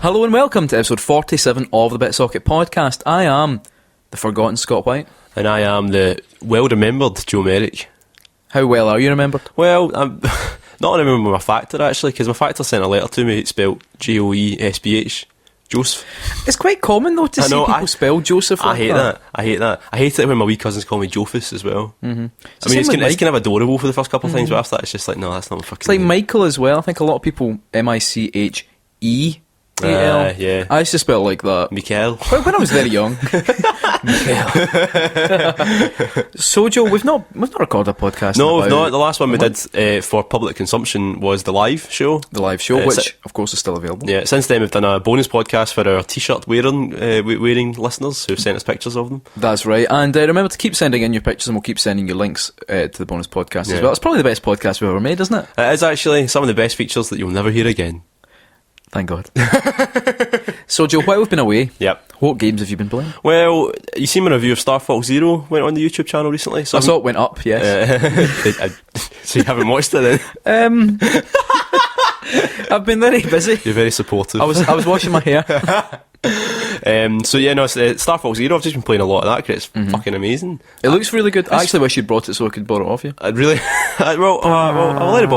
Hello and welcome to episode 47 of the BitSocket podcast. I am the forgotten Scott White. And I am the well-remembered Joe Merrick. How well are you remembered? Well, I'm not remembering my factor, actually, because my factor sent a letter to me spelled Joesph. Joseph. It's quite common, though, to see people spell Joseph like that. I hate that. I hate it when my wee cousins call me Jophus as well. Mm-hmm. I mean, it's kind of adorable for the first couple of times, but after that, it's just like, no, that's not my fucking It's like name. Michael as well. I think a lot of people Micheal. Yeah. I used to spell like that. Mikael. When I was very young. Mikael. So, Joe, we've not recorded a podcast. No, we've not. The last one we did for public consumption was the live show. The live show, which, of course, is still available. Yeah, since then we've done a bonus podcast for our t-shirt wearing listeners who've sent us pictures of them. That's right. And remember to keep sending in your pictures and we'll keep sending you links to the bonus podcast as well. It's probably the best podcast we've ever made, isn't it? It is actually some of the best features that you'll never hear again. Thank God. So, Joe, while we've been away, what games have you been playing? Well, you seen my review of Star Fox Zero went on the YouTube channel recently. So I saw it went up, yes. So you haven't watched it then? I've been very busy. You're very supportive. I was washing my hair. So yeah, no, it's Star Fox Zero. I've just been playing a lot of that because it's fucking amazing. It looks really good. I actually wish you'd brought it so I could borrow it off you. Really? Well, I'll let you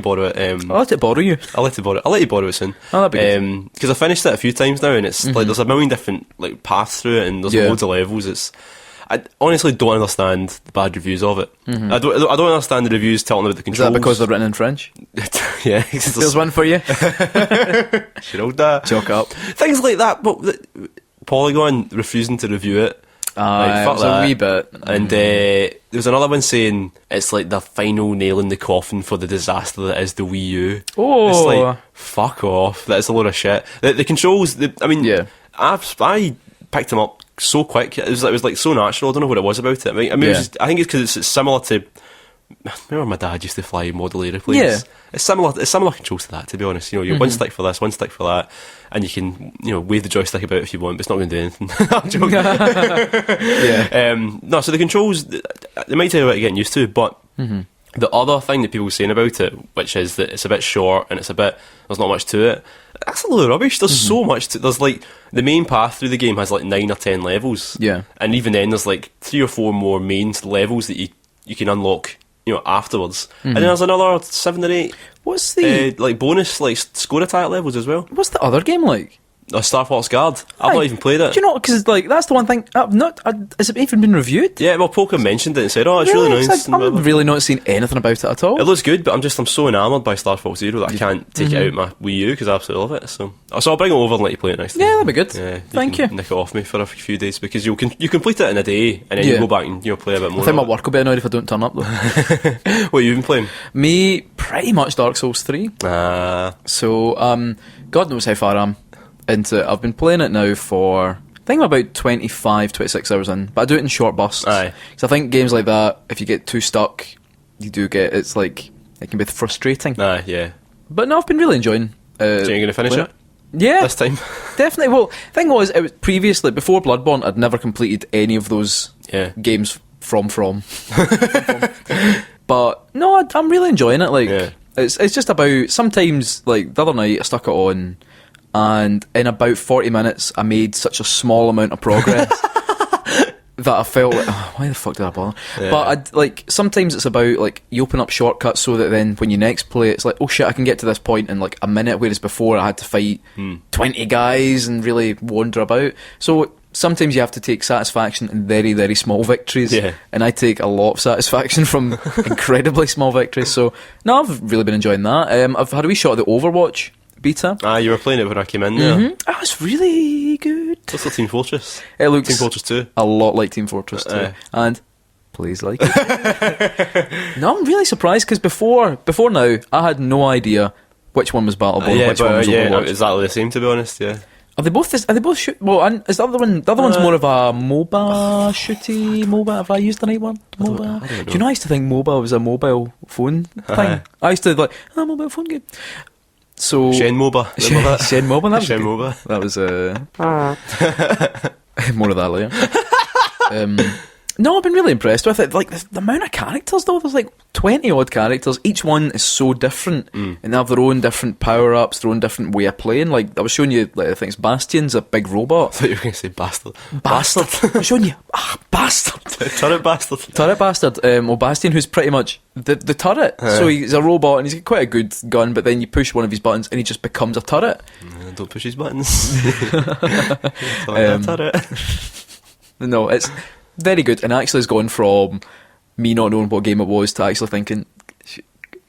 borrow it. I'll let it borrow you. I'll let you borrow it soon. Oh, that'd be good. Because I finished it a few times now, and it's like there's a million different like paths through it, and there's loads of levels. I honestly don't understand the bad reviews of it. I don't understand the reviews telling about the controls. Is that because they're written in French? Yeah. There's one for you. Should hold that. Chalk up. Things like that, but Polygon refusing to review it. It was a wee bit. And there was another one saying it's like the final nail in the coffin for the disaster that is the Wii U. Oh. It's like, fuck off. That's a load of shit. The controls, I picked them up so quick. It was like so natural. I don't know what it was about it. I mean, I think it's because it's similar to. Remember my dad used to fly model aeroplanes? Yeah. It's similar controls to that, to be honest. You know, you're one stick for this, one stick for that, and you can, wave the joystick about if you want, but it's not going to do anything. I'm joking. No, so the controls, they might take a bit of getting used to, but the other thing that people were saying about it, which is that it's a bit short and there's not much to it, that's a load of rubbish. There's so much there's like, the main path through the game has like 9 or 10 levels. Yeah. And even then there's like 3 or 4 more main levels that you can unlock afterwards. And then there's another 7 or 8 what's the bonus score attack levels as well. What's the other game like? Star Fox Guard. I've not even played it. Do you know, because that's the one thing has it even been reviewed? Yeah, well, Poker mentioned it and said, it's really nice. I've really not seen anything about it at all. It looks good, but I'm so enamoured by Star Fox Zero that I can't take it out my Wii U because I absolutely love it. So I'll bring it over and let you play it next time. Yeah, that'd be good. Thank you. Nick it off me for a few days because you complete it in a day and then you go back and play a bit more. I think my work will be annoyed if I don't turn up though. What have you been playing? Me, pretty much Dark Souls 3. So God knows how far I'm into it. I've been playing it now for I think I'm about 25-26 hours in, but I do it in short bursts. Aye. So I think games like that, if you get too stuck, you do get, it's like, it can be frustrating. Aye, yeah. But no, I've been really enjoying So you're going to finish it? Yeah. This time? Definitely. Well, the thing was, it was previously, before Bloodborne, I'd never completed any of those games from. But no, I'm really enjoying it. It's just about, sometimes, like, the other night, I stuck it on, and in about 40 minutes I made such a small amount of progress that I felt like, why the fuck did I bother? But sometimes it's about like you open up shortcuts so that then when you next play it's like, oh shit, I can get to this point in like a minute, whereas before I had to fight 20 guys and really wander about. So sometimes you have to take satisfaction in very, very small victories, and I take a lot of satisfaction from incredibly small victories. So no, I've really been enjoying that. I've had a wee shot of the Overwatch beta. You were playing it when I came in there. Oh, it's really good. What's the Team Fortress? It looks Team Fortress 2. A lot like Team Fortress 2. And please like it. No, I'm really surprised because before now I had no idea which one was Battleborn, which one was Overwatch. Exactly the same, to be honest. Yeah. Are they both? Well, and is the other one? The other one's more of a MOBA shooty. MOBA. Have I used the right word? MOBA. I don't know. Do you know? I used to think MOBA was a mobile phone thing. I used to like a mobile phone game. So Shenmue. Shenmue. That was Shenmue. That was more of that later. No, I've been really impressed with it. Like, the amount of characters, though. There's like 20 odd characters. Each one is so different. And they have their own different power-ups, their own different way of playing. Like, I was showing you, like, I think it's Bastion's a big robot. I thought you were going to say bastard. Bastard. I'm showing you. Bastard. Turret bastard. Turret bastard. Well, Bastion, who's pretty much the turret. So he's a robot and he's got quite a good gun, but then you push one of his buttons and he just becomes a turret. Don't push his buttons. Turret. No, it's very good, and actually has gone from me not knowing what game it was to actually thinking,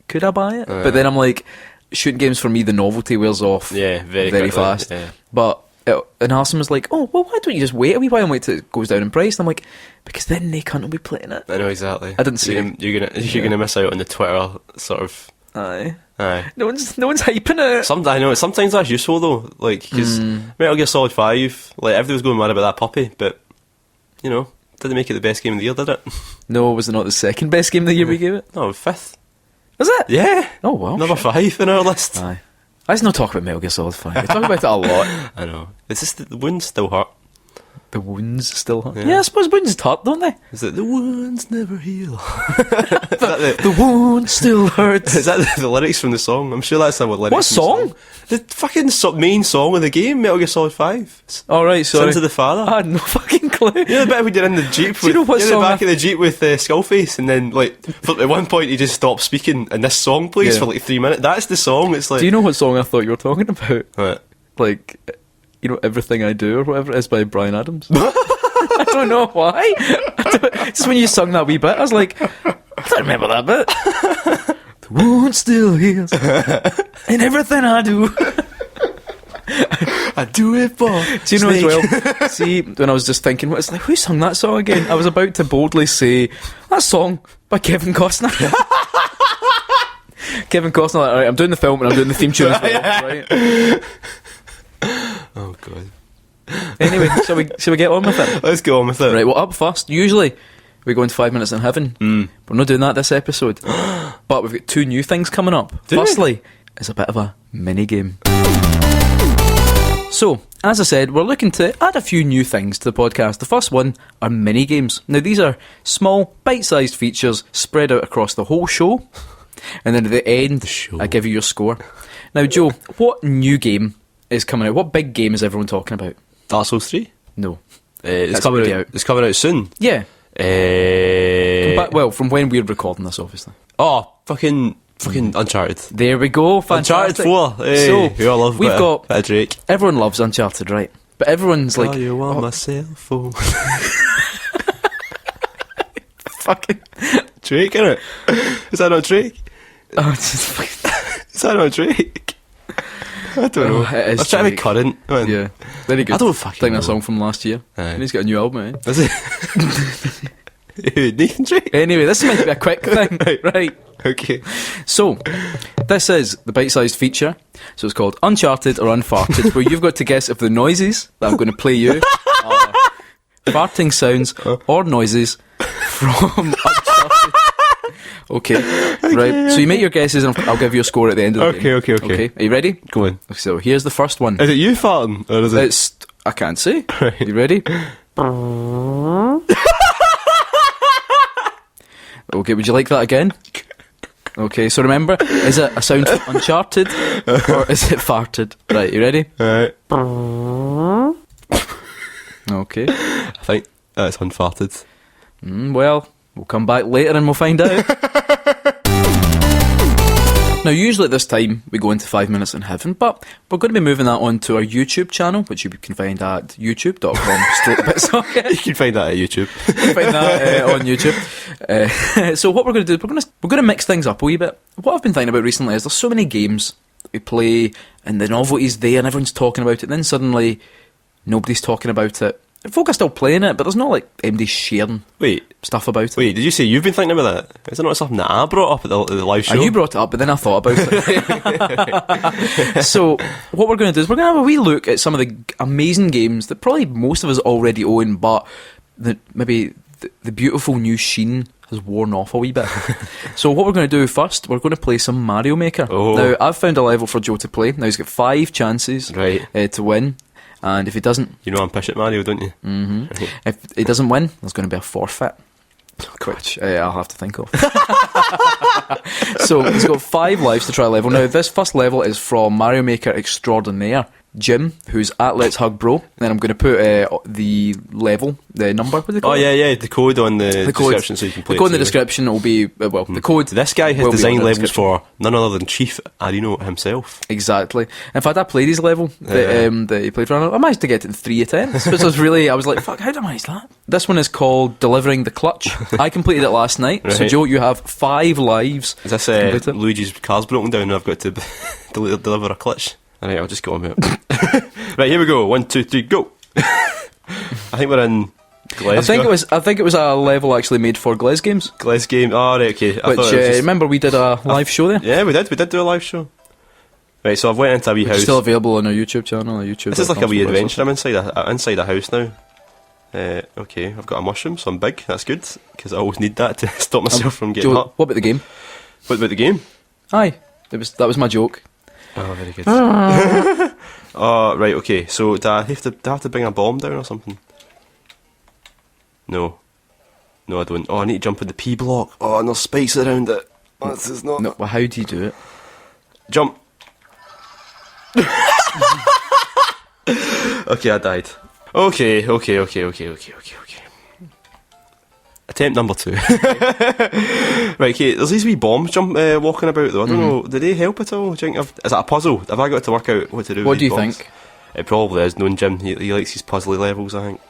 could I buy it? But then I'm like, shooting games for me, the novelty wears off very fast. Yeah. But and Alison was like, oh, well, why don't you just wait a wee while and wait till it goes down in price? And I'm like, because then they can't be playing it. I know, exactly. I didn't see it. You're gonna miss out on the Twitter sort of. Aye. No one's hyping it. I know. Sometimes that's useful though, like because Metal Gear Solid 5, like everybody was going mad about that puppy, but you know. Didn't make it the best game of the year, did it? No, was it not the second best game of the year we gave it? No, 5th. Was it? Yeah. Oh, well. Number 5 in our list. Aye. Let's not talk about Metal Gear Solid 5. We talk about it a lot. I know. It's just the wounds still hurt. The wounds still hurt? Yeah, I suppose wounds hurt, don't they? Is it the wounds never heal? the wounds still hurt. Is that the lyrics from the song? I'm sure that's the lyrics. What song? The fucking main song of the game, Metal Gear Solid 5. Alright, sorry. Sons of the Father. I had no fucking clue. You know the bit when you're in the Jeep Do you know what you're in song the back of the Jeep with Skullface, and then like at one point he just stops speaking and this song plays for like 3 minutes. That's the song. It's like, do you know what song I thought you were talking about? What? Like, you know, Everything I Do or whatever it is by Bryan Adams. I don't know why. Just when you sung that wee bit, I was like, I don't remember that bit. The wound still heals in everything I do. I do it for. Do you know as well? See, when I was just thinking, what it's like, who sung that song again? I was about to boldly say that song by Kevin Costner. Kevin Costner, like, alright, I'm doing the film and I'm doing the theme tune as well, right? Oh god. Anyway, shall we get on with it? Let's go on with it. Right, well, up first, usually we go into 5 minutes in heaven. We're not doing that this episode. But we've got 2 new things coming up. Firstly, it's a bit of a mini game. So, as I said, we're looking to add a few new things to the podcast. The first one are mini games. Now, these are small, bite-sized features spread out across the whole show. And then at the end, I give you your score. Now, Joe, what new game is coming out? What big game is everyone talking about? Dark Souls 3? No. It's coming out. It's coming out soon. Yeah. But, well, from when we're recording this, obviously. Oh, fucking Uncharted. There we go. Fantastic. Uncharted 4. Hey, so we all love we've got bit of Drake. Everyone loves Uncharted, right? But everyone's like, you on my cell phone. Fucking Drake, innit? Is that not Drake? Oh, it's just fucking... Is that not Drake? I don't know. It is I'm trying to be Drake. current. Yeah, very good. I don't fucking think know. that song from last year. And he's got a new album, eh? Is it? Nathan Drake? Anyway, this might be a quick thing. Right. Okay. So, this is the bite-sized feature. So it's called Uncharted or Unfarted, where you've got to guess if the noises that I'm going to play you are farting sounds or noises from Uncharted. Okay, right. So you make your guesses and I'll give you a score at the end of the game. Okay. Are you ready? Go on. So here's the first one. Is it you farting? Or is it... It's... I can't say. Right. You ready? Okay, would you like that again? Okay, so remember, is it a sound from Uncharted or is it farted? Right, you ready? Alright. Okay. I think it's unfarted. Well, we'll come back later and we'll find out. Now, usually at this time, we go into 5 minutes in heaven, but we're going to be moving that on to our YouTube channel, which you can find at youtube.com/bitsocket. You can find that at YouTube. You can find that on YouTube. So what we're going to do is we're going to mix things up a wee bit. What I've been thinking about recently is there's so many games that we play, and the novelty's there, and everyone's talking about it, and then suddenly nobody's talking about it. Folk are still playing it, but there's not like MD sharing stuff about it. Wait, did you say you've been thinking about that? Is it not something that I brought up at the live show? You brought it up, but then I thought about it. So what we're going to do is we're going to have a wee look at some of the amazing games that probably most of us already own, but maybe the beautiful new sheen has worn off a wee bit. So what we're going to do first, we're going to play some Mario Maker. Now, I've found a level for Joe to play. Now, he's got 5 chances to win. And if he doesn't... You know I'm Pish at Mario, don't you? Mm-hmm. If he doesn't win, there's going to be a forfeit. Which I'll have to think of. So he's got 5 lives to try a level. Now, this first level is from Mario Maker Extraordinaire Jim, who's at Let's Hug Bro. Then I'm going to put the level, the number. What do they call it? Yeah, the code on the description so you can play the code it in the description will be, the code... This guy has designed levels for none other than Chief Arino himself. Exactly. In fact, I played his level that he played for. I managed to get it in 3 attempts, which was really... I was like, fuck, how did I manage that? This one is called Delivering the Clutch. I completed it last night. Right. So, Joe, you have 5 lives. Is this Luigi's car's broken down and I've got to deliver a clutch? Alright, I'll just go on with it. Right, here we go. 1, 2, 3, go! I think we're in Glasgow. I think it was a level actually made for Gles Games. Gles Game. Oh, right, okay. Remember we did a live show there? Yeah, we did do a live show. Right, so I've went into a wee house. It's still available on our YouTube channel. This is like a wee adventure. I'm inside a house now. Okay, I've got a mushroom, so I'm big. That's good, because I always need that to stop myself from getting hurt. What about the game? What about the game? Aye, that was my joke. Oh, very good. Oh, right, okay. So do I have to bring a bomb down or something? No, I don't. Oh, I need to jump in the P block. Oh, and there's spikes around it. Oh, this is not... No, well, how do you do it? Jump. Okay, I died. Okay. Attempt number 2. Right, okay, there's these wee bombs walking about though. I don't know, do they help at all? Do you think is that a puzzle? Have I got to work out what to do with these bombs? Think? It probably is, knowing Jim. He likes his puzzly levels, I think.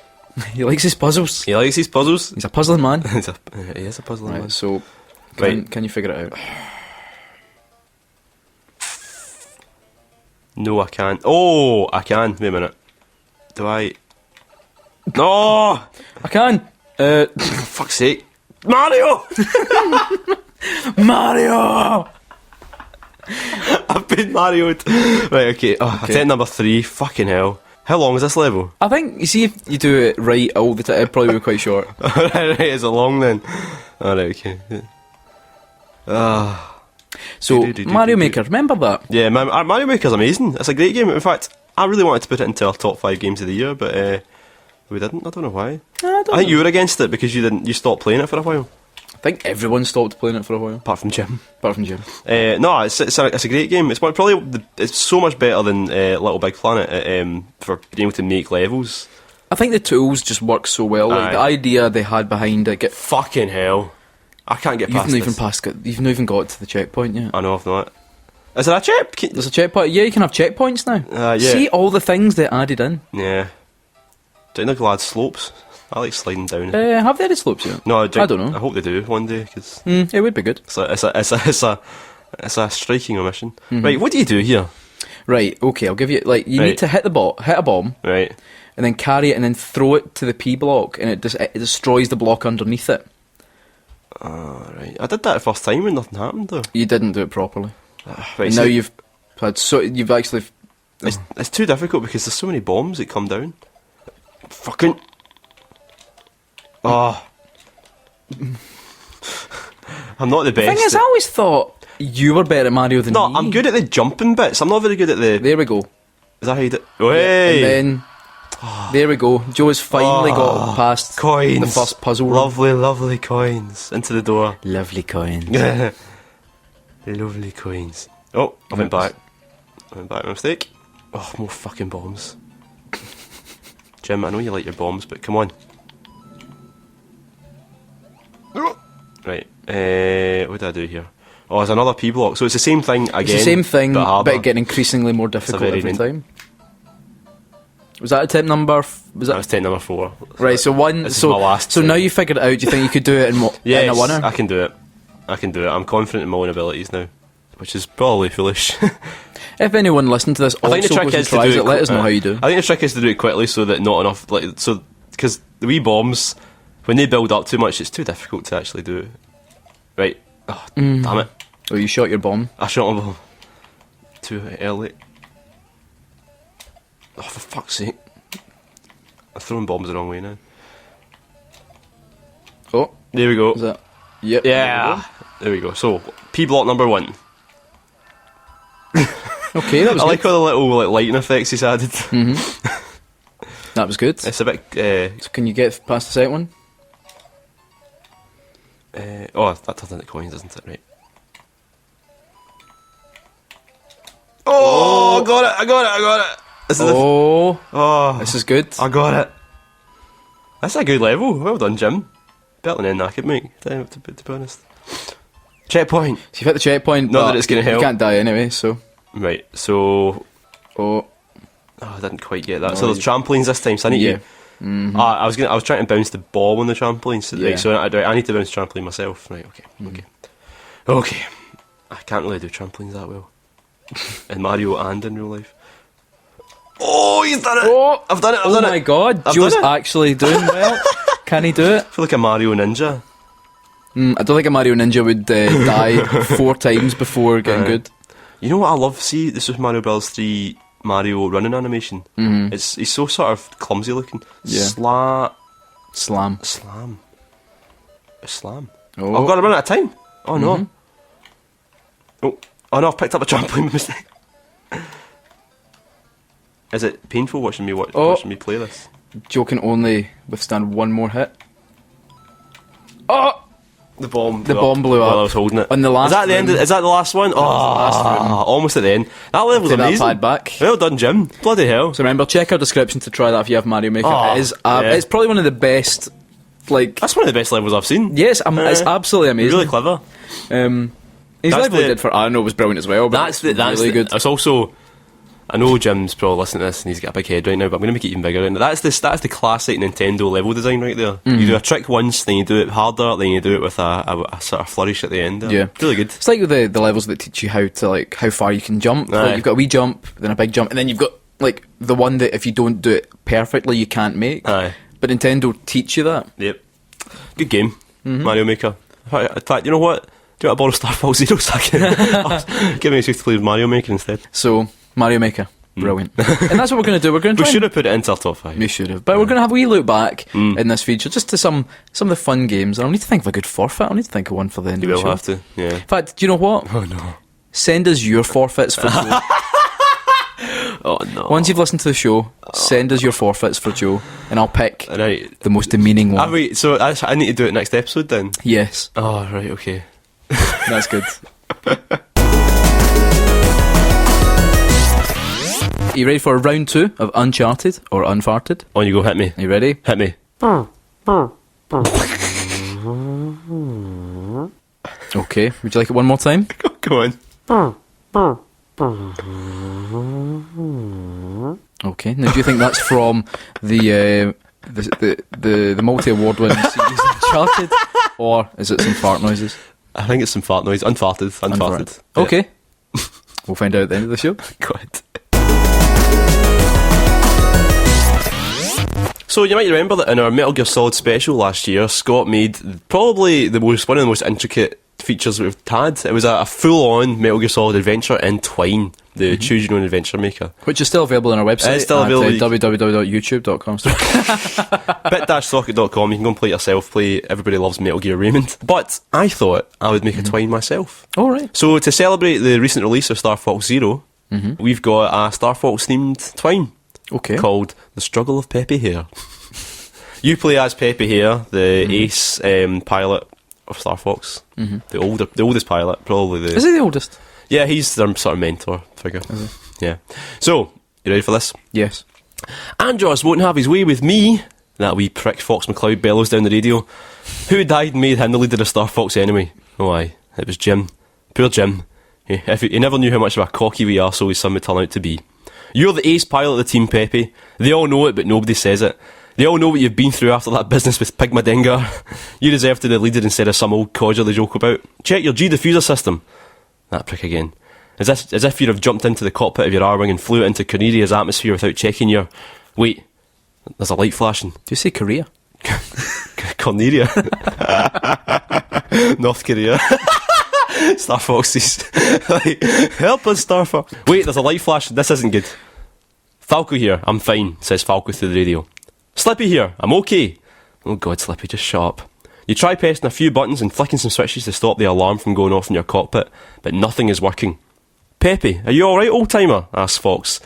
He likes his puzzles. He's a puzzling man. He is a puzzling man. So, can you figure it out? No, I can't. Oh, I can. Wait a minute. Do I... No! I can! For fuck's sake. Mario! Mario! I've been Mario'd. Right, okay. Attempt number 3. Fucking hell. How long is this level? I think, you see, if you do it right all the time, it'd probably be quite short. Right, is it long then? Alright, okay. So, Mario Maker, remember that? Yeah, Mario Maker's amazing. It's a great game. In fact, I really wanted to put it into our top 5 games of the year, but we didn't. I don't know why. I think you were against it because you stopped playing it for a while. I think everyone stopped playing it for a while. Apart from Jim. No, it's a great game. It's so much better than Little Big Planet for being able to make levels. I think the tools just work so well. Like the idea they had behind it. Fucking hell. I can't get past this. You've not even got to the checkpoint yet. I know I've not. Is there a check? There's a checkpoint. Yeah, you can have checkpoints now. Yeah. See all the things they added in. Yeah. Do you think they'll add slopes? I like sliding down. Have they added slopes yet? No, I don't know. I hope they do one day because it would be good. It's a striking omission. Mm-hmm. Right, what do you do here? Right, okay, I'll give you you need to hit a bomb, right, and then carry it and then throw it to the P block, and it destroys the block underneath it. Right. I did that the first time and nothing happened though. You didn't do it properly. Right, and now you've actually. It's too difficult because there's so many bombs that come down. Fucking. Oh. I'm not the best. The thing is, I always thought you were better at Mario than me. No, I'm good at the jumping bits. I'm not very good at the... There we go. Is that how you do it? Oh, hey! And then... There we go. Joe has finally got past coins. The first puzzle room. Lovely, lovely coins. Into the door. Lovely coins. Lovely coins. Oh, I went back. My mistake. Oh, more fucking bombs. Jim, I know you like your bombs, but come on. Right. What did I do here? Oh, there's another P block. So it's the same thing again. It's the same thing, but getting increasingly more difficult every time. Was that attempt number? That was attempt number 4. Right. So one. This is my last. So now you figured it out. Do you think you could do it in a winner? I can do it. I'm confident in my own abilities now, which is probably foolish. If anyone listening to this also goes and tries it, let us know how you do. I think the trick is to do it quickly so that not enough, because the wee bombs, when they build up too much, it's too difficult to actually do. Right. Oh, damn it. Oh, you shot your bomb? I shot my bomb. Too early. Oh, for fuck's sake. I'm throwing bombs the wrong way now. Oh. There we go. Is that? Yep. Yeah. There we go. So, P block number 1. Okay, that was I like all the little lighting effects he's added. Mm-hmm. That was good. It's a bit... So can you get past the second one? that turns into coins, doesn't it? Right. Oh, I got it. This is good. I got it. That's a good level. Well done, Jim. Better than knackered, mate, to be honest. Checkpoint. So you've hit the checkpoint. Not that it's going to help. You can't die anyway, so... Right, so... Oh, I didn't quite get that. So there's trampolines this time, so I need to... Mm-hmm. I was trying to bounce the ball on the trampoline, so, Yeah. so I need to bounce the trampoline myself. Right, okay. I can't really do trampolines that well. In Mario and in real life. Oh, he's done it! Oh, I've done it! oh my god, I've Joe's done it. actually doing well. Can he do it? I feel like a Mario ninja. I don't think a Mario Ninja would die 4 times before getting good. You know what I love? See the Super Mario Bros. 3 Mario running animation. Mm-hmm. He's so sort of clumsy looking. Yeah. Slam. Oh. I've got to run out of time. Oh no. Oh no, I've picked up a trampoline by mistake. Is it painful watching me play this? Joe can only withstand one more hit. Oh! The bomb blew up while I was holding it. On the last is that the room. end? Is that the last one? Almost at the end. That level's Take that amazing. pad back. Well done, Jim. Bloody hell. So remember, check our description to try that if you have Mario Maker. Oh, It is, yeah. It's probably one of the best. That's one of the best levels I've seen. Yes, it's absolutely amazing. Really clever. His level he did for Arno was brilliant as well. But That's really good. It's also. I know Jim's probably listening to this and he's got a big head right now, but I'm going to make it even bigger. And that's the classic Nintendo level design right there. You do a trick once, then you do it harder, then you do it with a sort of flourish at the end. Yeah, really good. It's like the levels that teach you how far you can jump. Like you've got a wee jump, then a big jump, and then you've got like the one that if you don't do it perfectly, you can't make. Aye. But Nintendo teach you that. Yep. Good game, Mario Maker. In fact, you know what? Do you want to borrow Star Fox Zero so I can give me a chance to play with Mario Maker instead? So Mario Maker, brilliant. And that's what we're going to do. We're going to we should have put it into our top 5. We should have, but we're going to have a wee look back in this feature just to some of the fun games. And I'll need to think of a good forfeit. I'll need to think of one for the end You of the will show. have to, yeah. In fact, do you know what? Oh no. Send us your forfeits for Joe. Oh no. Once you've listened to the show, send us your forfeits for Joe, and I'll pick Right. the most demeaning one. Wait, so I need to do it next episode then? Yes. Oh, right, okay. That's good. Are you ready for round 2 of Uncharted or Unfarted? On you go, hit me. Are you ready? Hit me. Okay. Would you like it one more time? Go on. Okay. Now, do you think that's from the multi-award winning series Uncharted, or is it some fart noises? I think it's some fart noise. Unfarted. Okay. We'll find out at the end of the show. Good. So you might remember that in our Metal Gear Solid special last year, Scott made probably one of the most intricate features we've had. It was a full-on Metal Gear Solid adventure in Twine, the choose your own adventure maker, which is still available on our website. It's still available. www.youtube.com. bit-socket.com. You can go and play it yourself. Play Everybody Loves Metal Gear Raymond. But I thought I would make a Twine myself. All right. So to celebrate the recent release of Star Fox Zero, we've got a Star Fox themed Twine. Okay. Called The Struggle of Peppy Hare. You play as Peppy Hare, the ace pilot of Star Fox. The oldest pilot, probably Is he the oldest? Yeah, he's their sort of mentor figure. Yeah. So, you ready for this? Yes. Andros won't have his way with me. That wee prick Fox McCloud bellows down the radio. Who died and made him the leader of Star Fox anyway? Oh aye, it was Jim. Poor Jim. He never knew how much of a cocky wee arsehole his son would turn out to be. You're the ace pilot of the team, Peppy. They all know it, but nobody says it. They all know what you've been through after that business with Pigmadengar. You deserve to be the leader instead of some old codger they joke about. Check your G-diffuser system. That prick again. As if you'd have jumped into the cockpit of your R-Wing and flew it into Cornelia's atmosphere without checking your... Wait, there's a light flashing. Do you say Korea? Cornelia. North Korea. Star Foxes. Like, help us, Star Fox. Wait, there's a light flash. This isn't good. Falco here. I'm fine, says Falco through the radio. Slippy here. I'm okay. Oh God, Slippy, just shut up. You try pressing a few buttons and flicking some switches to stop the alarm from going off in your cockpit, but nothing is working. Peppy, are you alright, old-timer? asks Fox.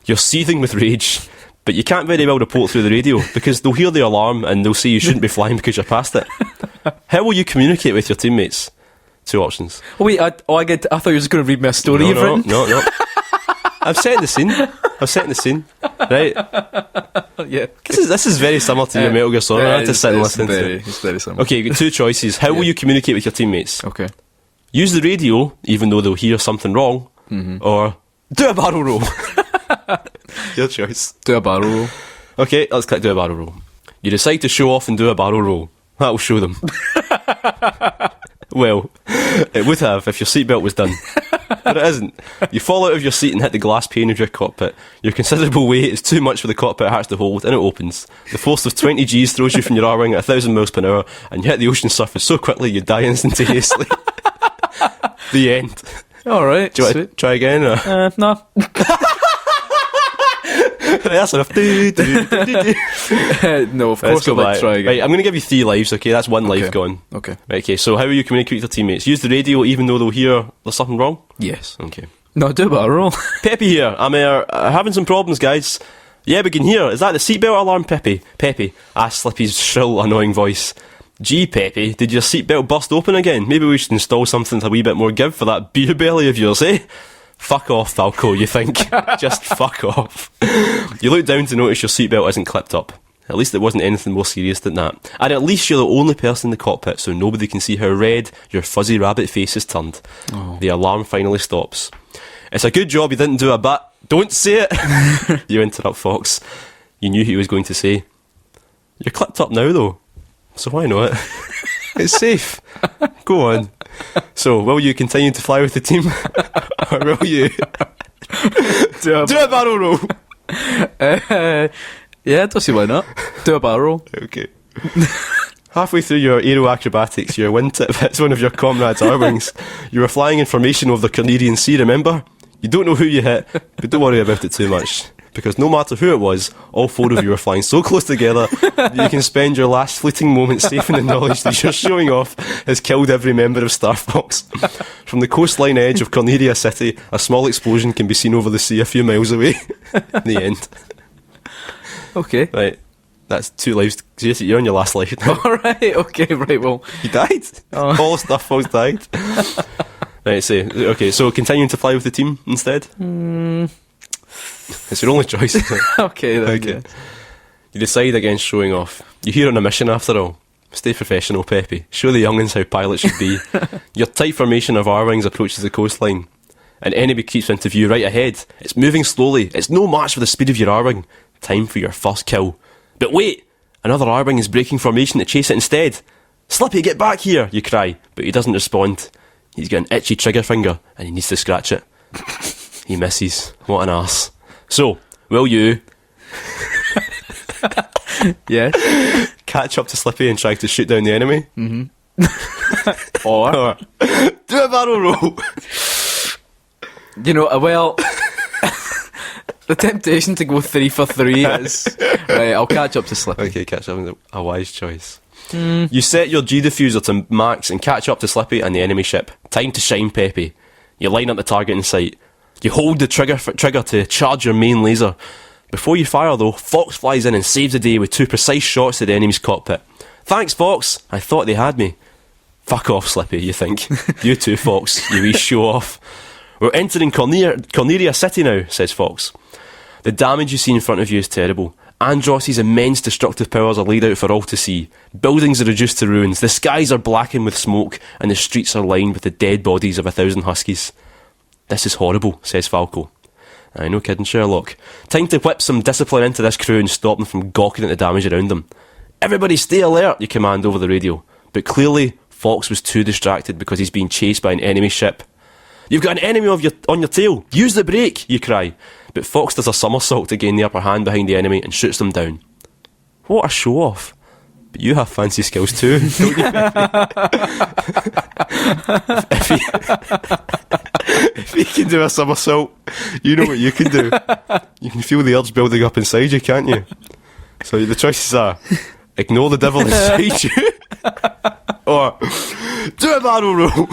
You're seething with rage. but you can't very well report through the radio because they'll hear the alarm and they'll say you shouldn't be flying because you're past it. How will you communicate with your teammates? 2 options. Oh wait, I thought you were just going to read me a story you've written. No. I've set the scene. Right. Yeah. This is very similar to your Metal Gear Solid. I have to sit and listen to it. It's very similar. Okay, you've got 2 choices. How will you communicate with your teammates? Okay. Use the radio, even though they'll hear something wrong, or do a barrel roll. Your choice. Do a barrel roll. Okay, let's click do a barrel roll. You decide to show off and do a barrel roll. That'll show them. Well, it would have if your seatbelt was done. But it isn't. You fall out of your seat and hit the glass pane of your cockpit. Your considerable weight is too much for the cockpit hatch to hold, and it opens. The force of 20 Gs throws you from your R-wing at 1,000 miles per hour, and you hit the ocean surface so quickly you die instantaneously. The end. Alright. Do you want to try again? Or? No. That's enough. No, of course I'll try again. Right, I'm going to give you 3 lives, okay? That's 1 life gone. Okay. Right, okay, so how will you communicate with your teammates? Use the radio even though they'll hear there's something wrong? Yes. Okay. No, do a barrel roll. Peppy here. I'm having some problems, guys. Yeah, we can hear. Is that the seatbelt alarm, Peppy? Peppy. Asked Slippy's shrill, annoying voice. Gee, Peppy, did your seatbelt bust open again? Maybe we should install something with a wee bit more give for that beer belly of yours, eh? Fuck off, Falco, you think? Just fuck off. You look down to notice your seatbelt isn't clipped up. At least it wasn't anything more serious than that. And at least you're the only person in the cockpit, so nobody can see how red your fuzzy rabbit face has turned. Oh. The alarm finally stops. It's a good job you didn't do a but. Don't say it! You interrupt Fox. You knew he was going to say. You're clipped up now, though. So why not? It's safe. Go on. So, will you continue to fly with the team? Or will you do a barrel roll? Yeah, I don't see why not. Do a barrel roll. Okay. Halfway through your aero acrobatics, your wingtip hits one of your comrades' R-wings. You were flying in formation over the Canadian Sea, remember? You don't know who you hit, but don't worry about it too much. Because no matter who it was, all 4 of you are flying so close together that you can spend your last fleeting moments safe in the knowledge that your showing off has killed every member of Star Fox. From the coastline edge of Cornelia City, a small explosion can be seen over the sea a few miles away. The end. Okay. Right. That's 2 lives. You're on your last life now. Alright, okay, right, well. You died. Oh. All Star Fox died. Right, so continuing to fly with the team instead? It's your only choice. Okay, then. Okay. You decide against showing off. You're here on a mission after all. Stay professional, Peppy. Show the young'uns how pilots should be. Your tight formation of R-wings approaches the coastline. An enemy keeps into view right ahead. It's moving slowly. It's no match for the speed of your R-wing. Time for your first kill. But wait! Another R-wing is breaking formation to chase it instead. Slippy, get back here! You cry, but he doesn't respond. He's got an itchy trigger finger and he needs to scratch it. He misses. What an arse. So, will you catch up to Slippy and try to shoot down the enemy? Mm-hmm. or do a barrel roll? You know, well, the temptation to go 3 for 3 is... Right, I'll catch up to Slippy. Okay, catch up. A wise choice. You set your G-diffuser to max and catch up to Slippy and the enemy ship. Time to shine, Peppy. You line up the target in sight. You hold the trigger to charge your main laser. Before you fire, though, Fox flies in and saves the day with 2 precise shots to the enemy's cockpit. Thanks, Fox. I thought they had me. Fuck off, Slippy, you think. You too, Fox. You wee show off. We're entering Cornelia City now, says Fox. The damage you see in front of you is terrible. Andross's immense destructive powers are laid out for all to see. Buildings are reduced to ruins. The skies are blackened with smoke, and the streets are lined with the dead bodies of 1,000 huskies. This is horrible, says Falco. I no kidding, Sherlock. Time to whip some discipline into this crew and stop them from gawking at the damage around them. Everybody stay alert, you command over the radio. But clearly, Fox was too distracted because he's being chased by an enemy ship. You've got an enemy on your tail. Use the brake, you cry. But Fox does a somersault to gain the upper hand behind the enemy and shoots them down. What a show-off. But you have fancy skills too, don't you? If he can do a somersault, you know what you can do. You can feel the urge building up inside you, can't you? So the choices are: ignore the devil inside you, or do a barrel roll.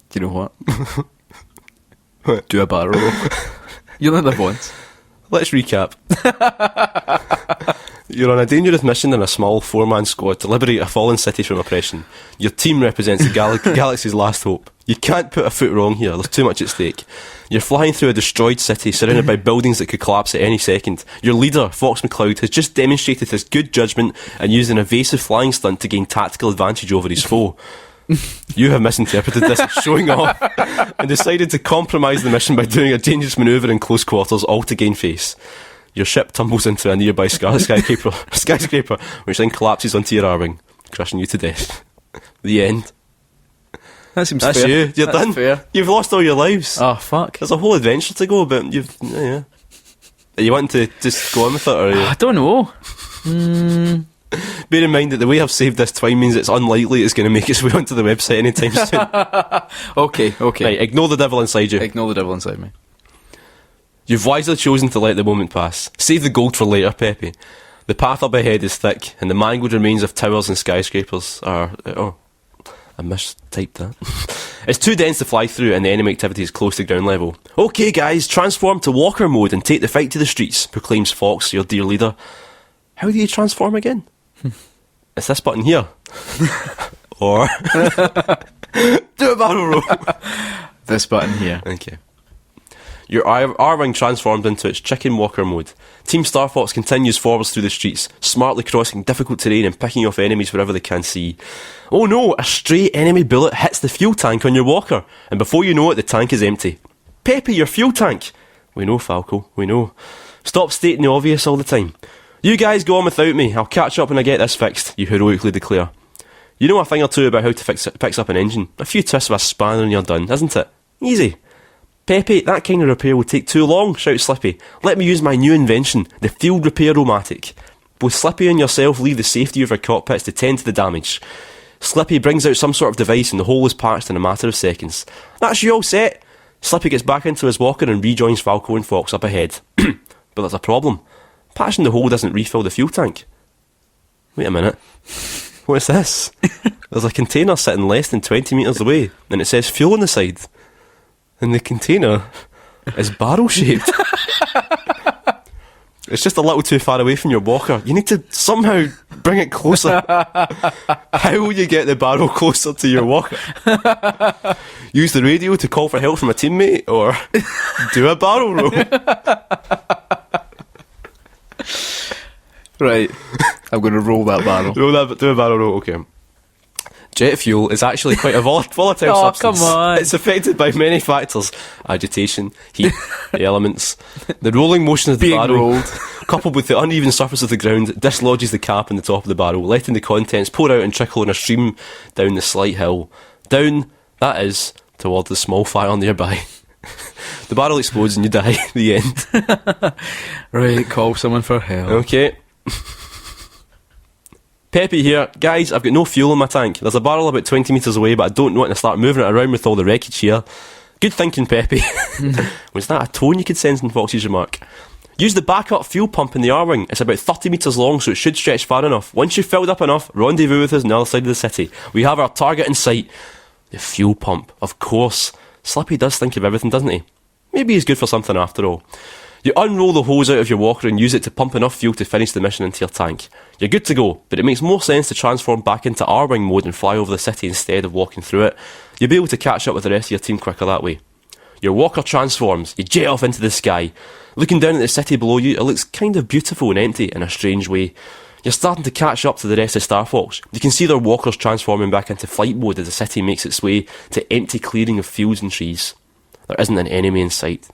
Do you know what? Do a barrel roll. You only live once. Let's recap. You're on a dangerous mission in a small 4-man squad to liberate a fallen city from oppression. Your team represents the galaxy's last hope. You can't put a foot wrong here, there's too much at stake. You're flying through a destroyed city surrounded by buildings that could collapse at any second. Your leader, Fox McCloud, has just demonstrated his good judgment and used an evasive flying stunt to gain tactical advantage over his foe. You have misinterpreted this as showing off and decided to compromise the mission by doing a dangerous manoeuvre in close quarters, all to gain face. Your ship tumbles into a nearby skyscraper, which then collapses onto your R-wing, crushing you to death. The end. That's fair. You. You're done. Fair. You've lost all your lives. Oh, fuck. There's a whole adventure to go, but yeah. Are you wanting to just go on with it, or are you? I don't know. Bear in mind that the way I've saved this twine means it's unlikely it's going to make its way onto the website anytime soon. Okay. Right, ignore the devil inside you. Ignore the devil inside me. You've wisely chosen to let the moment pass. Save the gold for later, Pepe. The path up ahead is thick, and the mangled remains of towers and skyscrapers are... Oh, I mistyped that. It's too dense to fly through, and the enemy activity is close to ground level. Okay, guys, transform to walker mode and take the fight to the streets, proclaims Fox, your dear leader. How do you transform again? It's this button here. Or... do a barrel roll. This button here. Okay. Your R-Wing transformed into its chicken walker mode. Team Star Fox continues forwards through the streets, smartly crossing difficult terrain and picking off enemies wherever they can see. Oh no, a stray enemy bullet hits the fuel tank on your walker, and before you know it, the tank is empty. Pepe, your fuel tank! We know, Falco, we know. Stop stating the obvious all the time. You guys go on without me, I'll catch up when I get this fixed, you heroically declare. You know a thing or two about how to fix up an engine. A few twists with a spanner and you're done, isn't it? Easy. Pepe, that kind of repair will take too long, shouts Slippy. Let me use my new invention, the Field Repair-O-Matic. Both Slippy and yourself leave the safety of your cockpits to tend to the damage. Slippy brings out some sort of device and the hole is patched in a matter of seconds. That's you all set. Slippy gets back into his walker and rejoins Falco and Fox up ahead. But there's a problem. Patching the hole doesn't refill the fuel tank. Wait a minute. What's this? There's a container sitting less than 20 metres away and it says fuel on the side. And the container is barrel-shaped. It's just a little too far away from your walker. You need to somehow bring it closer. How will you get the barrel closer to your walker? Use the radio to call for help from a teammate, or do a barrel roll? Right. I'm going to roll that barrel. Do a barrel roll, okay. Jet fuel is actually quite a volatile substance. Come on. It's affected by many factors. Agitation, heat, the elements. The rolling motion of the barrel, rolled. coupled with the uneven surface of the ground, dislodges the cap in the top of the barrel, letting the contents pour out and trickle in a stream down the slight hill. Down, that is, towards the small fire nearby. The barrel explodes and you die. The end. Right, call someone for help. Okay. Pepe here. Guys, I've got no fuel in my tank. There's a barrel about 20 metres away, but I don't want to start moving it around with all the wreckage here. Good thinking, Pepe. Was that a tone you could sense in Foxy's remark? Use the backup fuel pump in the R-Wing. It's about 30 metres long, so it should stretch far enough. Once you've filled up enough, rendezvous with us on the other side of the city. We have our target in sight. The fuel pump, of course. Slippy does think of everything, doesn't he? Maybe he's good for something after all. You unroll the hose out of your walker and use it to pump enough fuel to finish the mission into your tank. You're good to go, but it makes more sense to transform back into R-Wing mode and fly over the city instead of walking through it. You'll be able to catch up with the rest of your team quicker that way. Your walker transforms, you jet off into the sky. Looking down at the city below you, it looks kind of beautiful and empty in a strange way. You're starting to catch up to the rest of Star Fox. You can see their walkers transforming back into flight mode as the city makes its way to empty clearing of fields and trees. There isn't an enemy in sight.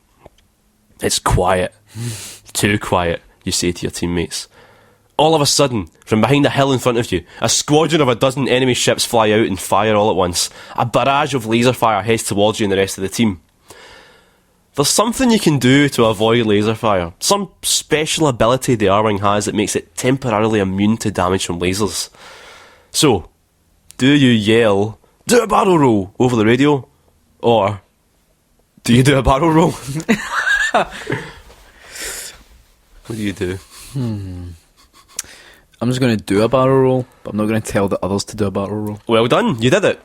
It's quiet. Too quiet, you say to your teammates. All of a sudden, from behind a hill in front of you, a squadron of a dozen enemy ships fly out and fire all at once. A barrage of laser fire heads towards you and the rest of the team. There's something you can do to avoid laser fire. Some special ability the R-Wing has that makes it temporarily immune to damage from lasers. So, do you yell, "Do a barrel roll" over the radio? Or do you do a barrel roll? What do you do? I'm just going to do a barrel roll, but I'm not going to tell the others to do a barrel roll. Well done, you did it.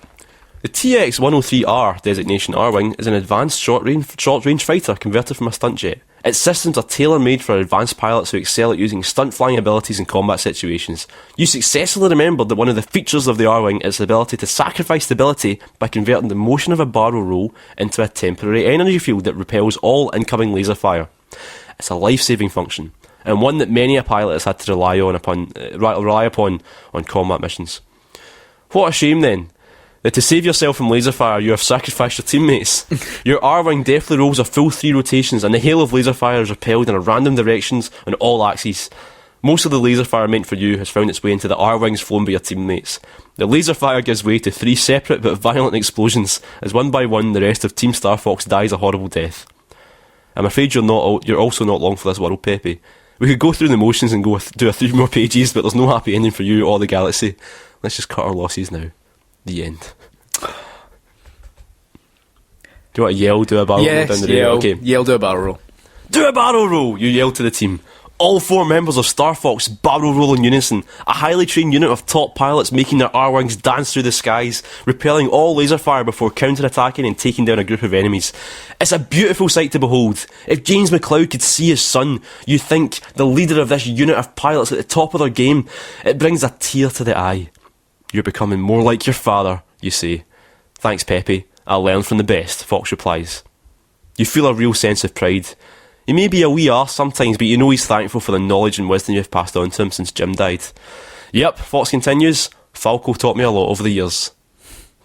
The TX-103R designation R-Wing is an advanced short-range fighter converted from a stunt jet. Its systems are tailor-made for advanced pilots who excel at using stunt flying abilities in combat situations. You successfully remembered that one of the features of the R-Wing is the ability to sacrifice stability by converting the motion of a barrel roll into a temporary energy field that repels all incoming laser fire. It's a life-saving function, and one that many a pilot has had to rely upon on combat missions. What a shame then, that to save yourself from laser fire you have sacrificed your teammates. Your R-Wing deftly rolls a full 3 rotations and the hail of laser fire is repelled in random directions on all axes. Most of the laser fire meant for you has found its way into the R-Wings flown by your teammates. The laser fire gives way to 3 separate but violent explosions as one by one the rest of Team Star Fox dies a horrible death. I'm afraid you're also not long for this world, Pepe. We could go through the motions and do a 3 more pages, but there's no happy ending for you or the galaxy. Let's just cut our losses now. The end. Do you want to yell, do a barrel roll down the radio? Okay. Yell, do a barrel roll. Do a barrel roll! You yell to the team. All 4 members of Star Fox barrel roll in unison, a highly trained unit of top pilots making their R-Wings dance through the skies, repelling all laser fire before counter-attacking and taking down a group of enemies. It's a beautiful sight to behold. If James McCloud could see his son, you think, the leader of this unit of pilots at the top of their game, it brings a tear to the eye. You're becoming more like your father, you say. Thanks, Pepe. I'll learn from the best, Fox replies. You feel a real sense of pride. He may be a wee arse sometimes, but you know he's thankful for the knowledge and wisdom you've passed on to him since Jim died. Yep, Fox continues. Falco taught me a lot over the years.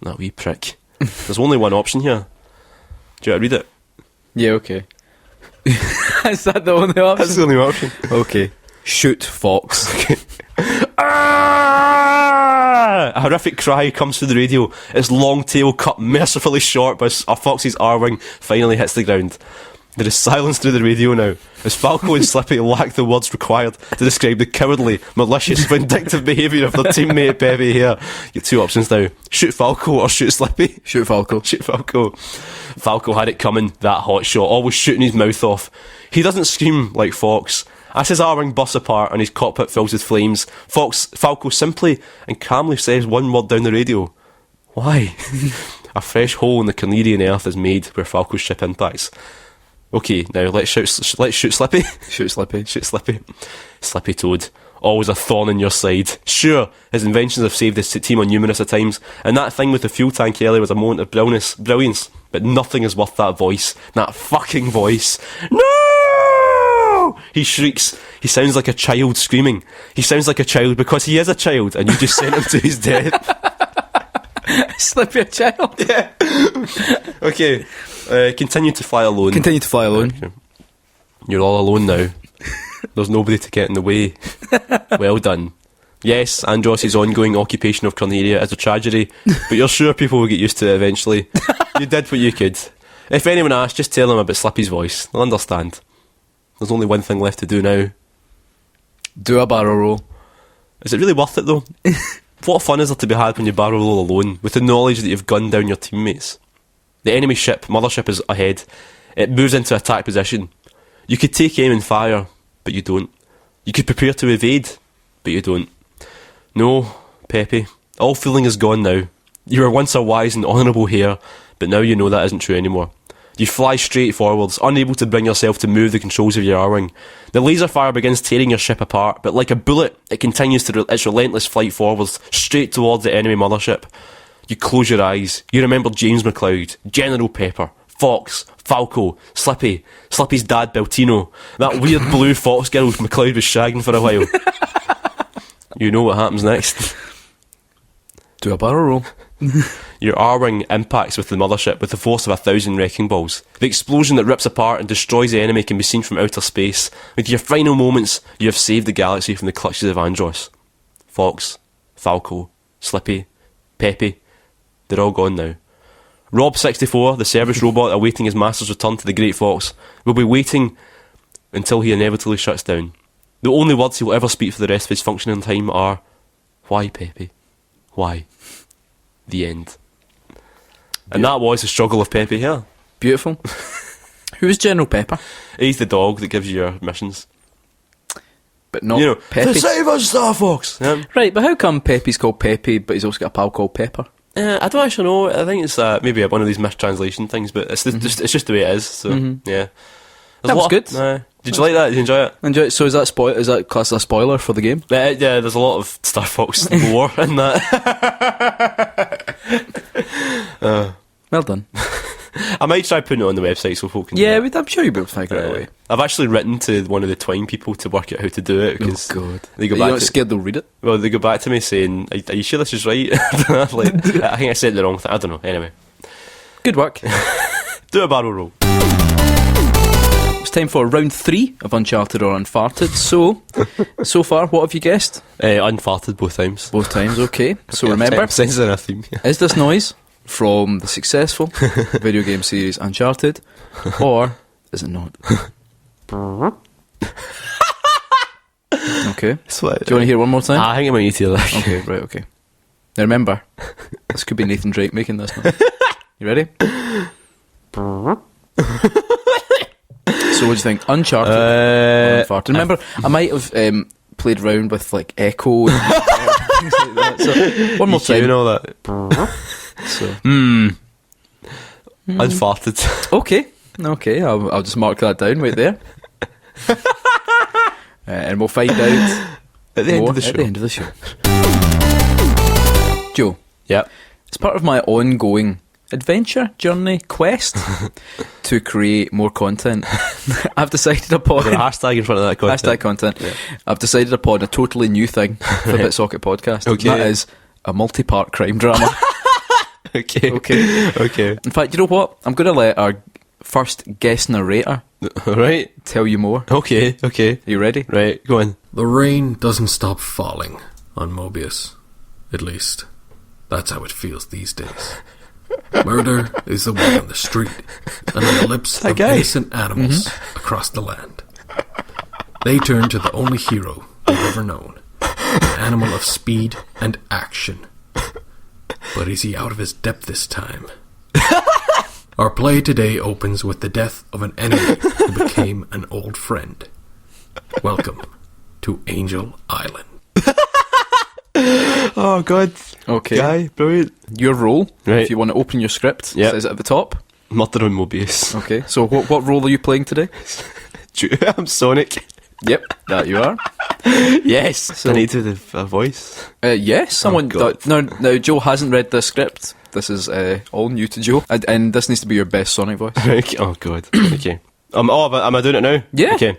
That wee prick. There's only one option here. Do you want to read it? Yeah, okay. Is that the only option? That's the only option. Okay. Shoot Fox. Okay. A horrific cry comes through the radio. Its long tail cut mercifully short as a Fox's R-Wing finally hits the ground. There is silence through the radio now, as Falco and Slippy lack the words required to describe the cowardly, malicious, vindictive behaviour of their teammate Pepe here. You get 2 options now. Shoot Falco or shoot Slippy. Shoot Falco. Shoot Falco. Falco had it coming, that hot shot, always shooting his mouth off. He doesn't scream like Fox. As his R-Wing busts apart and his cockpit fills with flames, Falco simply and calmly says one word down the radio. Why? A fresh hole in the Cornelian earth is made where Falco's ship impacts. Okay, now let's shoot Slippy. Shoot Slippy. Shoot Slippy. Slippy Toad, always a thorn in your side. Sure, his inventions have saved his team on numerous times, and that thing with the fuel tank earlier was a moment of brilliance, but nothing is worth that voice. That fucking voice. No! He shrieks. He sounds like a child screaming. He sounds like a child because he is a child, and you just sent him to his death. Slippy a child? Yeah. Okay. Continue to fly alone. Continue to fly alone. Okay. You're all alone now. There's nobody to get in the way. Well done. Yes, Andros's ongoing occupation of Cornelia is a tragedy, but you're sure people will get used to it eventually. You did what you could. If anyone asks, just tell them about Slippy's voice. They'll understand. There's only one thing left to do now. Do a barrel roll. Is it really worth it though? What fun is there to be had when you barrel roll alone, with the knowledge that you've gunned down your teammates? The enemy ship, mothership, is ahead. It moves into attack position. You could take aim and fire, but you don't. You could prepare to evade, but you don't. No, Pepe, all feeling is gone now. You were once a wise and honourable hare, but now you know that isn't true anymore. You fly straight forwards, unable to bring yourself to move the controls of your R-Wing. The laser fire begins tearing your ship apart, but like a bullet, it continues its relentless flight forwards, straight towards the enemy mothership. You close your eyes. You remember James McCloud, General Pepper, Fox, Falco, Slippy, Slippy's dad, Beltino, that weird blue fox girl McCloud was shagging for a while. You know what happens next. Do a barrel roll. Your R-Wing impacts with the mothership with the force of 1,000 wrecking balls. The explosion that rips apart and destroys the enemy can be seen from outer space. With your final moments, you have saved the galaxy from the clutches of Andros. Fox, Falco, Slippy, Pepe, they're all gone now. Rob64, the service robot awaiting his master's return to the Great Fox, will be waiting until he inevitably shuts down. The only words he will ever speak for the rest of his functioning time are, "Why, Pepe? Why?" The end. And that was the struggle of Pepe here. Beautiful. Who's General Pepper? He's the dog that gives you your missions. But not Pepe. To save us, Star Fox! Yeah. Right, but how come Pepe's called Pepe, but he's also got a pal called Pepper? I don't actually know. I think it's maybe one of these mistranslation things, but it's just the way it is. So yeah, that was good. Did you like that? Did you enjoy it? Enjoy it. So is that classed as a spoiler for the game? Yeah, there's a lot of Star Fox lore in that. Well done. I might try putting it on the website so folk can. Yeah, I'm sure you'll be able to figure it out. Away. I've actually written to one of the Twine people to work out how to do it. Because they go back. You're not scared they'll read it? Well, they go back to me saying, "Are you sure this is right?" Like, I think I said the wrong thing. I don't know. Anyway, good work. Do a barrel roll. It's time for round 3 of Uncharted or Unfarted. So far, what have you guessed? Unfarted both times. Both times, okay. So remember, sensing a theme. Is this noise from the successful video game series Uncharted, or is it not? Okay. Do you want to hear it one more time? I think I might need to hear that. Okay, right, okay. Now remember, this could be Nathan Drake making this now. You ready? So what do you think? Uncharted or Unfarted? Remember, I might have played around with like echo and things like that. So one more time. You know that. So. Unfarted. Okay, I'll just mark that down right there. And we'll find out at the end of the show. Joe. Yeah. It's part of my ongoing adventure, journey, quest to create more content. I've decided upon... There's a hashtag in front of that content. Hashtag content. Yeah. I've decided upon a totally new thing for the BitSocket podcast. Okay. And that is a multi-part crime drama. Okay. In fact, you know what? I'm going to let our first guest narrator tell you more. Okay. Are you ready? Right, go on. The rain doesn't stop falling on Mobius. At least, that's how it feels these days. Murder is the word on the street and on the lips of innocent animals across the land. They turn to the only hero they've ever known, an animal of speed and action. But is he out of his depth this time? Our play today opens with the death of an enemy who became an old friend. Welcome to Angel Island. Oh god. Okay. Guy, brilliant. Your role, right. If you want to open your script, says it at the top. Murder on Mobius. Okay, so what role are you playing today? I'm Sonic. Yep, that you are. Yes. So, I need to have a voice. Yes, someone... No, Joe hasn't read the script. This is all new to Joe. And this needs to be your best Sonic voice. Oh god. Okay. Am I doing it now? Yeah. Okay.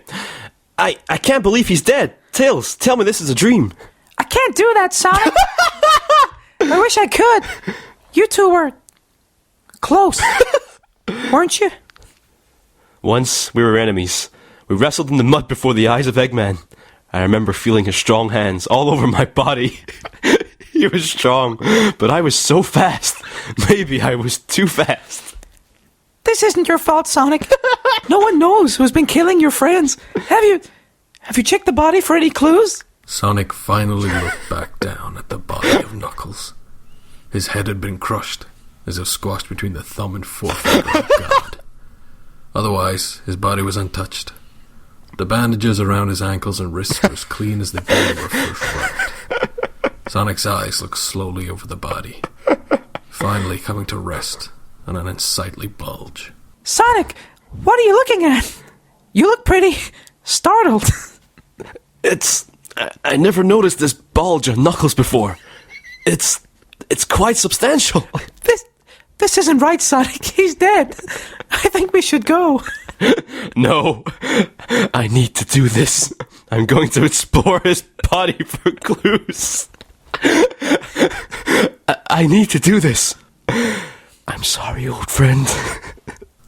I can't believe he's dead. Tails, tell me this is a dream. I can't do that, Sonic. I wish I could. You two were close, weren't you? Once we were enemies. We wrestled in the mud before the eyes of Eggman. I remember feeling his strong hands all over my body. He was strong, but I was so fast. Maybe I was too fast. This isn't your fault, Sonic. No one knows who's been killing your friends. Have you checked the body for any clues? Sonic finally looked back down at the body of Knuckles. His head had been crushed, as if squashed between the thumb and forefinger of God. Otherwise, his body was untouched. The bandages around his ankles and wrists were as clean as the day they were first wrapped. Sonic's eyes looked slowly over the body, finally coming to rest on an unsightly bulge. Sonic, what are you looking at? You look pretty startled. I never noticed this bulge on Knuckles before. It's quite substantial. This isn't right, Sonic. He's dead. I think we should go. No, I need to do this. I'm going to explore his body for clues. I need to do this. I'm sorry, old friend.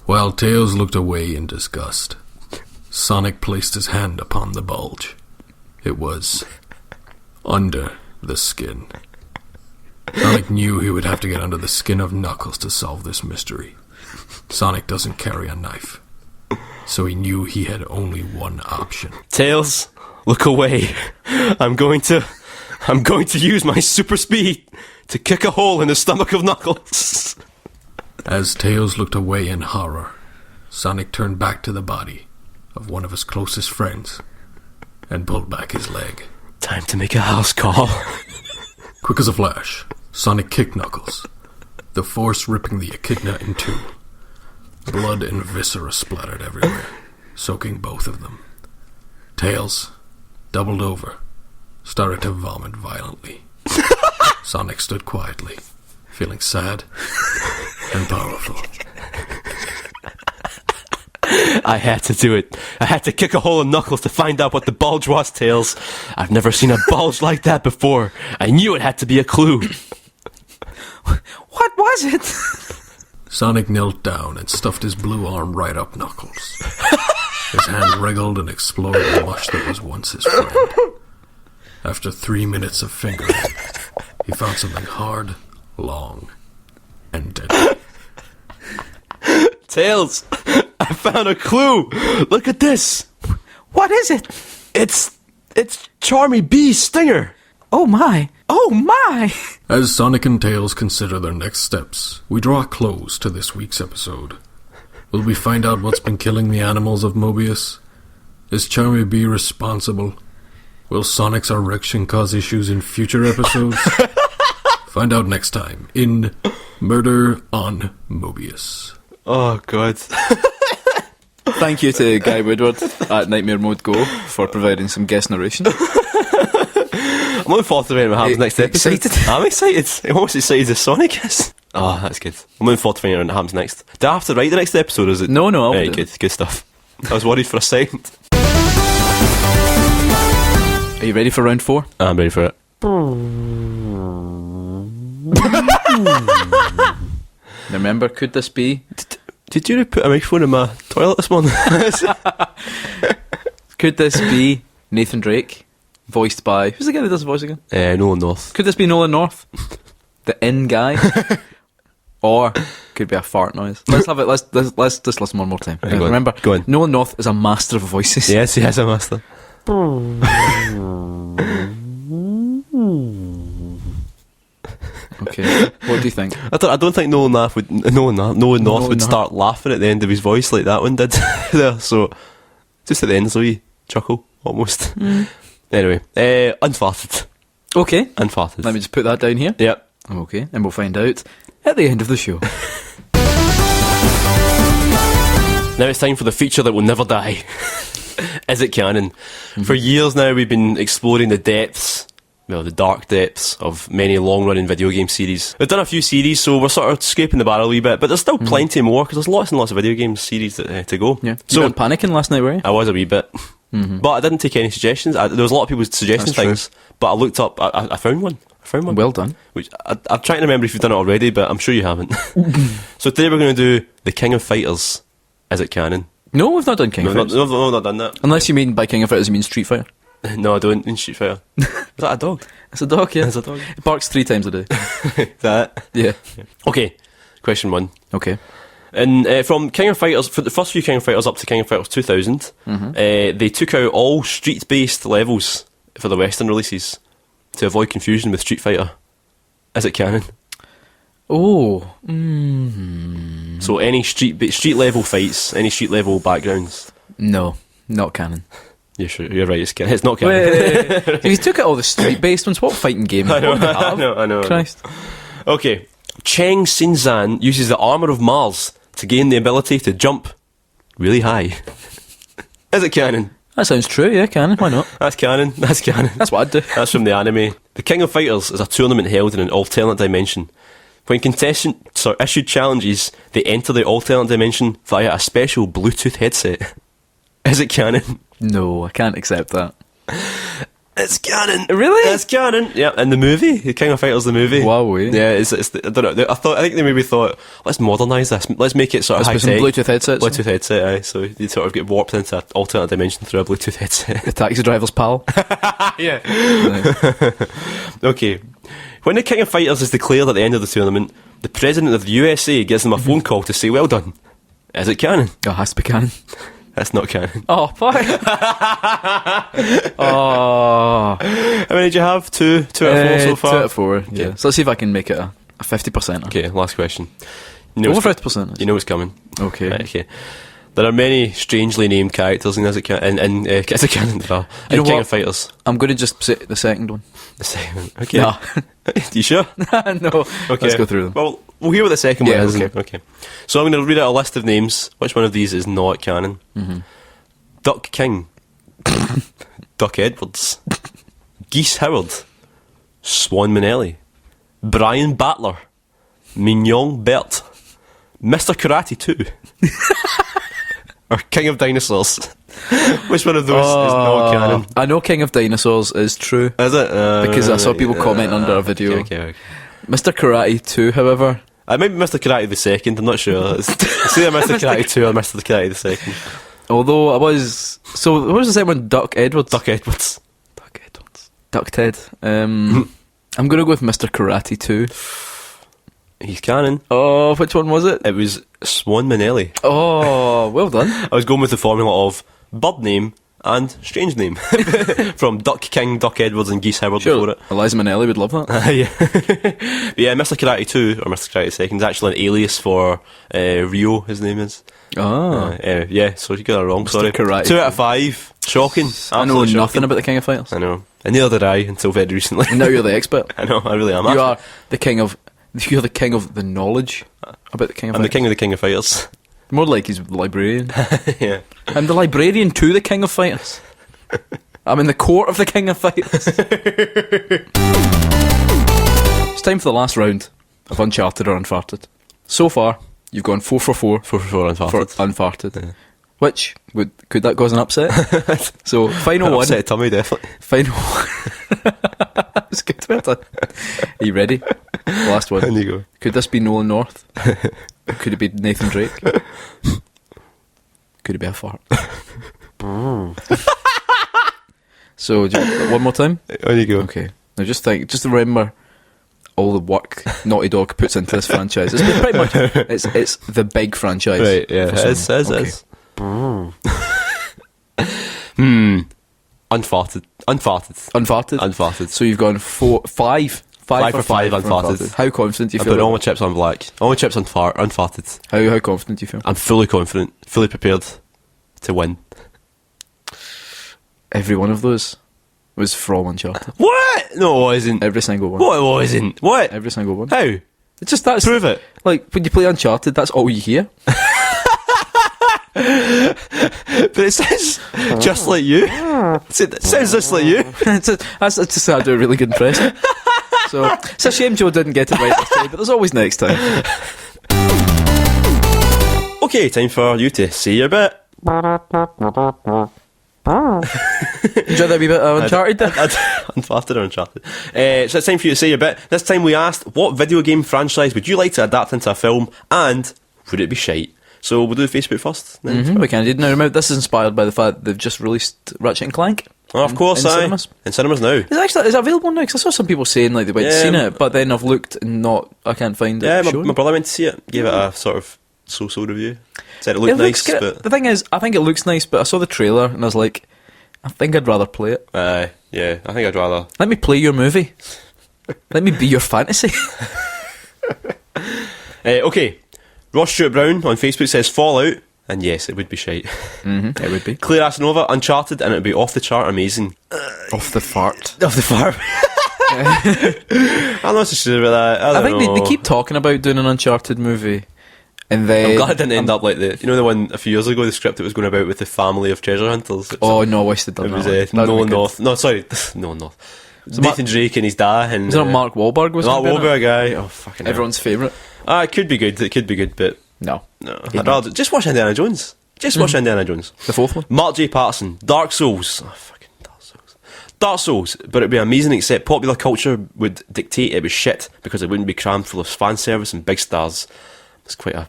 While Tails looked away in disgust, Sonic placed his hand upon the bulge. It was under the skin. Sonic knew he would have to get under the skin of Knuckles to solve this mystery. Sonic doesn't carry a knife, so he knew he had only one option. Tails, look away. I'm going to use my super speed to kick a hole in the stomach of Knuckles. As Tails looked away in horror, Sonic turned back to the body of one of his closest friends and pulled back his leg. Time to make a house call. Quick as a flash, Sonic kicked Knuckles, the force ripping the echidna in two. Blood and viscera splattered everywhere, soaking both of them. Tails, doubled over, started to vomit violently. Sonic stood quietly, feeling sad and powerful. I had to do it. I had to kick a hole in Knuckles to find out what the bulge was, Tails. I've never seen a bulge like that before. I knew it had to be a clue. What was it? Sonic knelt down and stuffed his blue arm right up Knuckles. His hand wriggled and explored the mush that was once his friend. After 3 minutes of fingering, he found something hard, long, and deadly. Tails, I found a clue. Look at this. What is it? It's Charmy B's stinger. Oh my. Oh my. As Sonic and Tails consider their next steps, we draw a close to this week's episode. Will we find out what's been killing the animals of Mobius? Is Charmy B responsible? Will Sonic's erection cause issues in future episodes? Find out next time in Murder on Mobius. Oh, God. Thank you to Guy Woodward at Nightmare Mode Go for providing some guest narration. I'm looking forward to what happens next episode. Excited? I'm excited. I'm almost excited as Sonic is. Oh, that's good. I'm looking forward to finding out what happens next. Do I have to write the next episode, or is it? No, I'll right, do it. good stuff. I was worried for a second. Are you ready for round 4? I'm ready for it. Remember, could this be? Did you put a microphone in my toilet this morning? Could this be Nathan Drake, voiced by... Who's the guy that does the voice again? Nolan North. Could this be Nolan North? The in guy? Or could be a fart noise? Let's have it. Let's just listen one more time. Right, go on. Remember, Go on. Nolan North is a master of voices. Yes, he has a master. Okay. What do you think? I don't think Nolan North would start laughing at the end of his voice like that one did there. So just at the end, there's a wee chuckle almost. Anyway, unfarted. Okay. Unfarted. Let me just put that down here. Yep. Okay, and we'll find out at the end of the show. Now it's time for the feature that will never die. Is it canon? For years now we've been exploring the dark depths of many long-running video game series. We've done a few series, so we're sort of scraping the barrel a wee bit, but there's still plenty more, because there's lots and lots of video game series to go. Yeah. So you were panicking last night, were you? I was a wee bit. But I didn't take any suggestions. There was a lot of people suggesting things, but I looked up, I found one. Well done. Which I'm trying to remember if you've done it already, but I'm sure you haven't. So today we're going to do The King of Fighters. Is it canon? No, we've not done King of Fighters. No, we've not done that. Unless you mean by King of Fighters you mean Street Fighter. No, I don't in Street Fighter. Is that a dog? It's a dog, yeah. It's a dog. It barks 3 times a day. Is that it? Yeah. Okay, question 1. Okay. And from King of Fighters, for the first few King of Fighters up to King of Fighters 2000, they took out all street-based levels for the Western releases to avoid confusion with Street Fighter. Is it canon? Oh. So any street level fights, any street level backgrounds? No, not canon. Yeah, sure, you're right, it's canon. It's not canon. Wait. If you took out all the street-based ones, what fighting game would we have? I know. Christ. Okay. Cheng Sinzan uses the armour of Mars to gain the ability to jump really high. Is it canon? That sounds true, yeah, canon. Why not? That's canon. That's canon. That's what I'd do. That's from the anime. The King of Fighters is a tournament held in an alternate dimension. When contestants are issued challenges, they enter the alternate dimension via a special Bluetooth headset. Is it canon? No, I can't accept that. It's canon. Really? It's canon. Yeah, and the movie, The King of Fighters, the movie. Wow, yeah, it's I don't know. I think they maybe thought, let's modernise this. Let's make it sort of high Let's put tech. some Bluetooth headsets. Bluetooth headset, aye. So you sort of get warped into an alternate dimension through a Bluetooth headset. The taxi driver's pal. Yeah. Nice. Okay. When the King of Fighters is declared at the end of the tournament, the President of the USA gives them a phone call to say well done. Is it canon? Oh, it has to be canon. That's not canon. Oh, fuck. Oh. How many did you have? Two out of 4 so far? 2 out of 4, yeah. So let's see if I can make it a 50%. Okay, last question. Over 50%. You know what's coming. Okay. Right, okay. There are many strangely named characters in Is It Canon? In King what? of Fighters. I'm going to just say the second one. The second. Okay. Nah. You sure? No. Okay. Let's go through them. Well, we'll hear what the second one is. Okay. So I'm going to read out a list of names. Which one of these is not canon? Duck King, Duck Edwards, Geese Howard, Swan Minnelli, Brian Battler, Mignon Bert, Mr. Karate 2, or King of Dinosaurs. Which one of those is not canon? I know King of Dinosaurs is true. Is it? Because I saw people comment under a video. Okay. Mr. Karate 2, however... I might be Mr. Karate the second, I'm not sure. It's either Mr. Karate 2 or Mr. Karate the second. Although I was... So, what was the second one? Duck Edwards? Duck Edwards. Duck Ted. I'm going to go with Mr. Karate 2. He's canon. Oh, which one was it? It was Swan Minnelli. Oh, well done. I was going with the formula of bird name and strange name. From Duck King, Duck Edwards and Geese Howard before it. Eliza Minnelli would love that. Yeah. But yeah, Mr. Karate 2, or Mr. Karate 2 is actually an alias for Rio, his name is. Oh. Yeah, so you got it wrong, Mr. sorry. Karate. 2 out of 5. Shocking. I know Absolutely nothing shocking. about the King of Fighters. I know. And neither did I until very recently. And now you're the expert. I know, I really am. You are the king of... You're the king of the knowledge about the King of I'm Fighters. the king of the King of Fighters. More like he's the librarian. Yeah. I'm the librarian to the King of Fighters. I'm in the court of the King of Fighters. It's time for the last round of Uncharted or Unfarted. So far, you've gone 4 for 4. 4 for 4 for Unfarted. Unfarted. Yeah. Which, could that cause an upset? So, final one. Upset tummy, definitely. Final one. It's good. Well done. Are you ready? Last one. There you go. Could this be Nolan North? Could it be Nathan Drake? Could it be a fart? So, do you, one more time? There you go. Okay. Now just remember all the work Naughty Dog puts into this franchise. It's pretty much it's the big franchise. Right, yeah. for It some. is. Unfarted. Unfarted. So you've gone 5 for 5 Unfarted. How confident do you I feel? put all my chips on black. All my chips on Unfarted. How confident do you feel? I'm fully confident, fully prepared to win. Every one of those was from Uncharted. What? No, it wasn't. Every single one. What? It wasn't. What? Every single one. How? It's just that's Prove it. like when you play Uncharted, that's all you hear. But it says just like you. It says just like you. That's just how I do a really good impression. So it's a shame Joe didn't get it right this time, but there's always next time. Okay, time for you to say your bit. Enjoy that wee bit of Uncharted there? Unfarted or Uncharted. So it's time for you to say your bit. This time we asked, what video game franchise would you like to adapt into a film, and would it be shite? So we'll do Facebook first. Then We can. Now remember, this is inspired by the fact that they've just released Ratchet and Clank. Oh, of course, in cinemas. In cinemas now. Is it available now? Because I saw some people saying like they went seen it, but then I've looked and I can't find it. Yeah, my brother went to see it. Gave it a sort of so-so review. Said it looked nice, but the thing is, I think it looks nice, but I saw the trailer and I was like, I think I'd rather play it. yeah, I think I'd rather. Let me play your movie. Let me be your fantasy. Okay, Ross Stewart Brown on Facebook says Fallout, and yes, it would be shite. It would be. Claire Asanova, Uncharted, and it would be off the chart amazing. Off the fart. Off the fart. I'm not so sure about that. I think they keep talking about doing an Uncharted movie, and then I'm glad it didn't end up like the one a few years ago, the script that was going about with the family of treasure hunters. Oh no, I wish they'd done It was that. Nolan North. No, sorry, Nolan North. Nathan Drake and his dad, and Was it Mark Wahlberg? Was Mark gonna be in it? Wahlberg guy. Oh fucking hell. Everyone's favourite. It could be good. It could be good, but No, I'd rather just watch Indiana Jones. Just watch Indiana Jones. the fourth one. Mark J. Patterson, Dark Souls. Oh, fucking Dark Souls, but it'd be amazing, except popular culture would dictate it was shit because it wouldn't be crammed full of fan service and big stars. It's quite a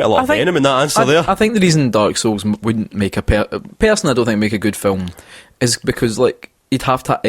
lot of venom in that answer there. I think the reason Dark Souls wouldn't make personally, I don't think make a good film is because like you'd have to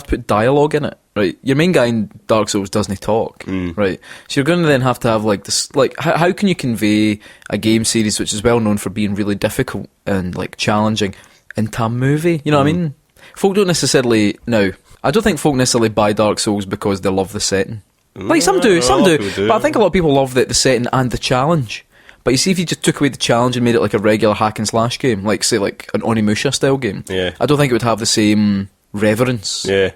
put dialogue in it, right? Your main guy in Dark Souls doesn't talk, right? So you're going to then have to have like this, like how can you convey a game series which is well known for being really difficult and like challenging into a movie? You know what I mean? Folk don't necessarily I don't think folk necessarily buy Dark Souls because they love the setting. Like some do, but I think a lot of people love the setting and the challenge. But you see, if you just took away the challenge and made it like a regular hack and slash game, like say like an Onimusha style game, Yeah. I don't think it would have the same reverence Yeah.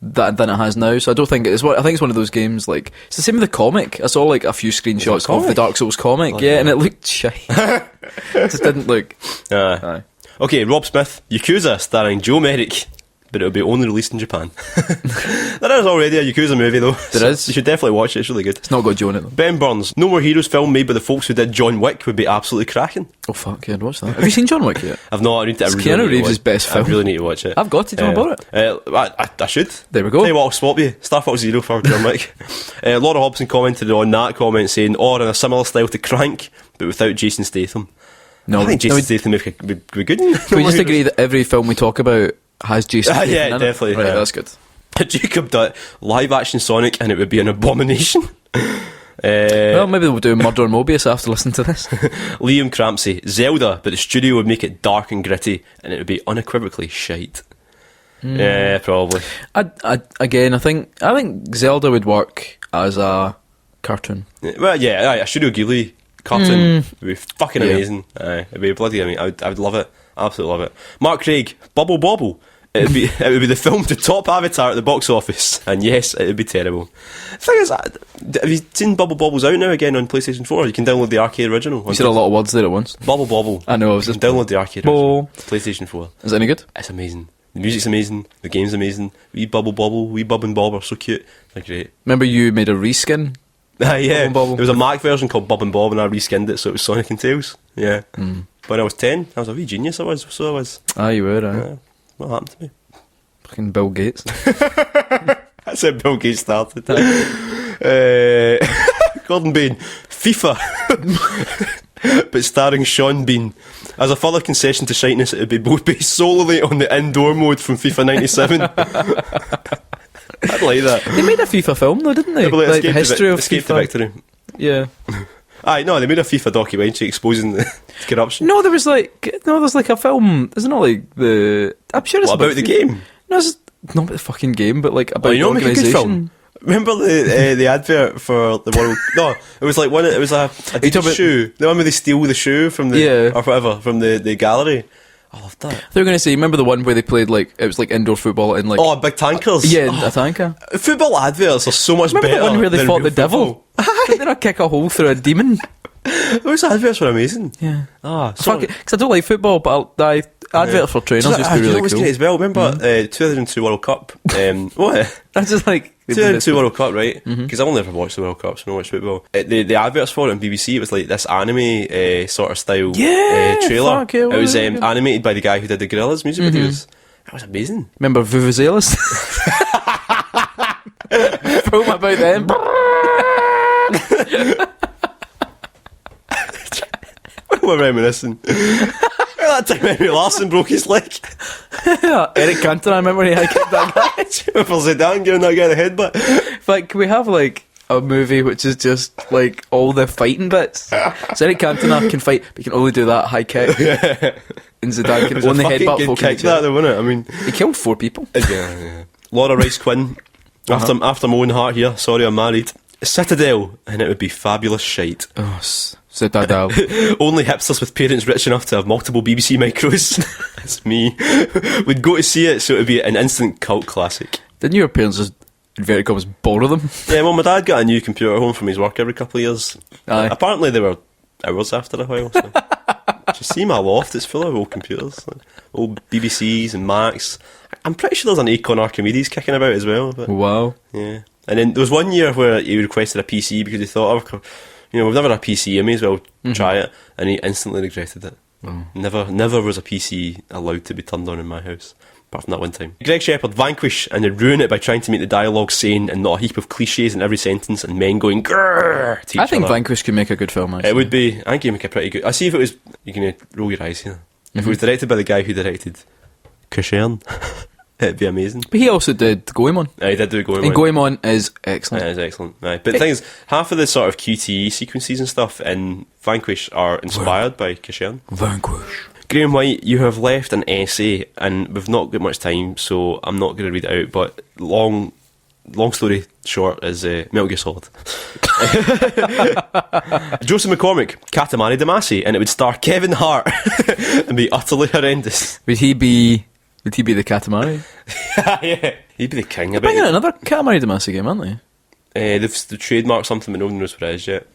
than it has now. So I don't think it's what I think it's one of those games. Like it's the same with the comic. I saw like a few screenshots of the Dark Souls comic, and it looked shite. It just didn't look. Aye. Okay, Rob Smith, Yakuza, starring Joe Merrick. But it'll be only released in Japan. There is already a Yakuza movie though. There is. You should definitely watch it, it's really good. It's not got Joe in it though. Ben Burns, No More Heroes film made by the folks who did John Wick would be absolutely cracking. Oh fuck, yeah, I'd watch that. Have you seen John Wick yet? I've not. It's Keanu Reeves' best film. I really need to watch it. I've got to. Tell me about it. I should. There we go. Tell you what, I'll swap you. Star Fox Zero for John Wick. Laura Hobson commented on that comment saying, or in a similar style to Crank, but without Jason Statham. No, I think Jason Statham would be good. Can we just agree that every film we talk about has Jason Statham yeah, in it? definitely. Right, that's good. Jacob did live action Sonic and it would be an abomination. Well, maybe we'll do Murder on Mobius after listening to this. Liam Crampsey, Zelda, but the studio would make it dark and gritty and it would be unequivocally shite. Yeah, probably. I think Zelda would work as a cartoon. Well, yeah, a Studio Ghibli cartoon would be fucking amazing. It'd be bloody. I mean, I would love it. Absolutely love it. Mark Craig, Bubble Bobble. It would be the film to top Avatar at the box office, and yes, it would be terrible. The thing is, have you seen Bubble Bobble's out now again on PlayStation 4? You can download the arcade original. You said a lot of words there at once. Bubble Bobble. I know. I was just download the arcade original. PlayStation 4. Is it any good? It's amazing. The music's amazing. The game's amazing. Wee Bubble Bobble, wee Bub and Bob are so cute. They're great. Remember you made a reskin? Yeah. Bubble. There was a Mac version called Bub and Bob, and I reskinned it so it was Sonic and Tails. Yeah. When I was 10, I was a wee genius. I was. Ah, you were. What happened to me? Fucking Bill Gates. That's how Bill Gates started. Gordon Bain, FIFA, but starring Sean Bean. As a further concession to shyness, it would be both based solely on the indoor mode from FIFA 97. I'd like that. They made a FIFA film though, didn't they? Yeah, like the history of Escape FIFA. to Victory. Yeah. Aye, no, they made a FIFA documentary exposing the corruption. No, there's like a film. Isn't it like the? I'm sure it's about the game. No, it's not about the fucking game, but like about you know, the make a good film. organisation. Remember the advert for the World? No, it was like one. It was a shoe. The one where they steal the shoe from the or whatever from the gallery. I loved that. They were going to say, remember the one where they played like it was like indoor football and like big tankers. Yeah, a tanker. Football adverts are so much remember better. The one where they than fought the real devil? Did they not kick a hole through a demon? Those adverts were amazing. Yeah. Because I don't like football, but I advert for trainers used to be really cool. Great as well. Remember 2002 World Cup? What? That's just like 2002 World Cup, right? Because I've only ever watched the World Cup, so I don't watch football. The adverts for it on BBC, it was like this anime sort of style trailer. It was animated by the guy who did the Gorillaz music videos. That was amazing. Remember Vuvuzelas? Film about them. We're reminiscing. That time Henry Larson broke his leg. Eric Cantona, I remember he had kicked that guy. For Zidane giving that guy the headbutt. Like, can we have like a movie which is just like all the fighting bits? So Eric Cantona can fight, but he can only do that high kick. And Zidane can only headbutt folk. Kick that though, wasn't it? I mean, he killed 4 people. Yeah. Laura Rice Quinn. After my own heart here. Sorry, I'm married. Citadel, and it would be fabulous shite. Oh, Citadel. Only hipsters with parents rich enough to have multiple BBC micros. That's me. We'd go to see it, so it would be an instant cult classic. Didn't your parents just, inverted commas, borrow them? Yeah, well, my dad got a new computer home from his work every couple of years. Aye. Apparently they were hours after a while. So. Just see my loft, it's full of old computers. Like, old BBCs and Macs. I'm pretty sure there's an Acorn Archimedes kicking about as well. But, wow. Yeah. And then there was one year where he requested a PC because he thought, we've never had a PC, I may as well try it. And he instantly regretted it. Never was a PC allowed to be turned on in my house, apart from that one time. Greg Shepherd, Vanquish, and they ruin it by trying to make the dialogue sane and not a heap of cliches in every sentence and men going grrr to each I think other. Vanquish could make a good film, actually. It would be. I think he'd make a pretty good. I see if it was. You're going to roll your eyes here. If it was directed by the guy who directed Kushern, it'd be amazing. But he also did Goemon. He did do Goemon. And Goemon is excellent. It is excellent. Right. But the thing is, half of the sort of QTE sequences and stuff in Vanquish are inspired by Kushern. Vanquish. Graham White, you have left an essay, and we've not got much time, so I'm not going to read it out, but long story short is Metal Gear Solid. Joseph McCormick, Katamari Damacy, and it would star Kevin Hart and be utterly horrendous. Would he be Would he be the Katamari? Yeah, he'd be the king. They're bringing out another Katamari Damacy game, aren't they? They've trademarked something, but no one knows what it is yet.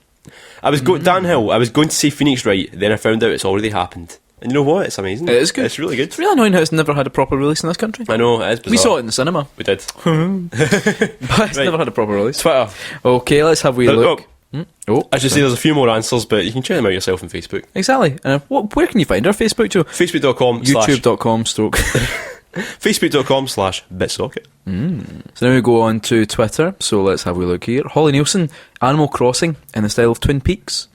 I was Dan Hill. I was going to say Phoenix Wright, then I found out it's already happened. And you know what? It's amazing. It is good. It's really good. It's really annoying how it's never had a proper release in this country. I know, it is bizarre. We saw it in the cinema. We did. But it's never had a proper release. Twitter. Okay, let's have a wee look. I should say there's a few more answers, but you can check them out yourself on Facebook. Exactly. Where can you find our Facebook, Joe? Facebook.com YouTube.com stroke. Facebook.com/bitsocket. So now we go on to Twitter. So let's have a wee look here. Holly Nielsen, Animal Crossing in the style of Twin Peaks.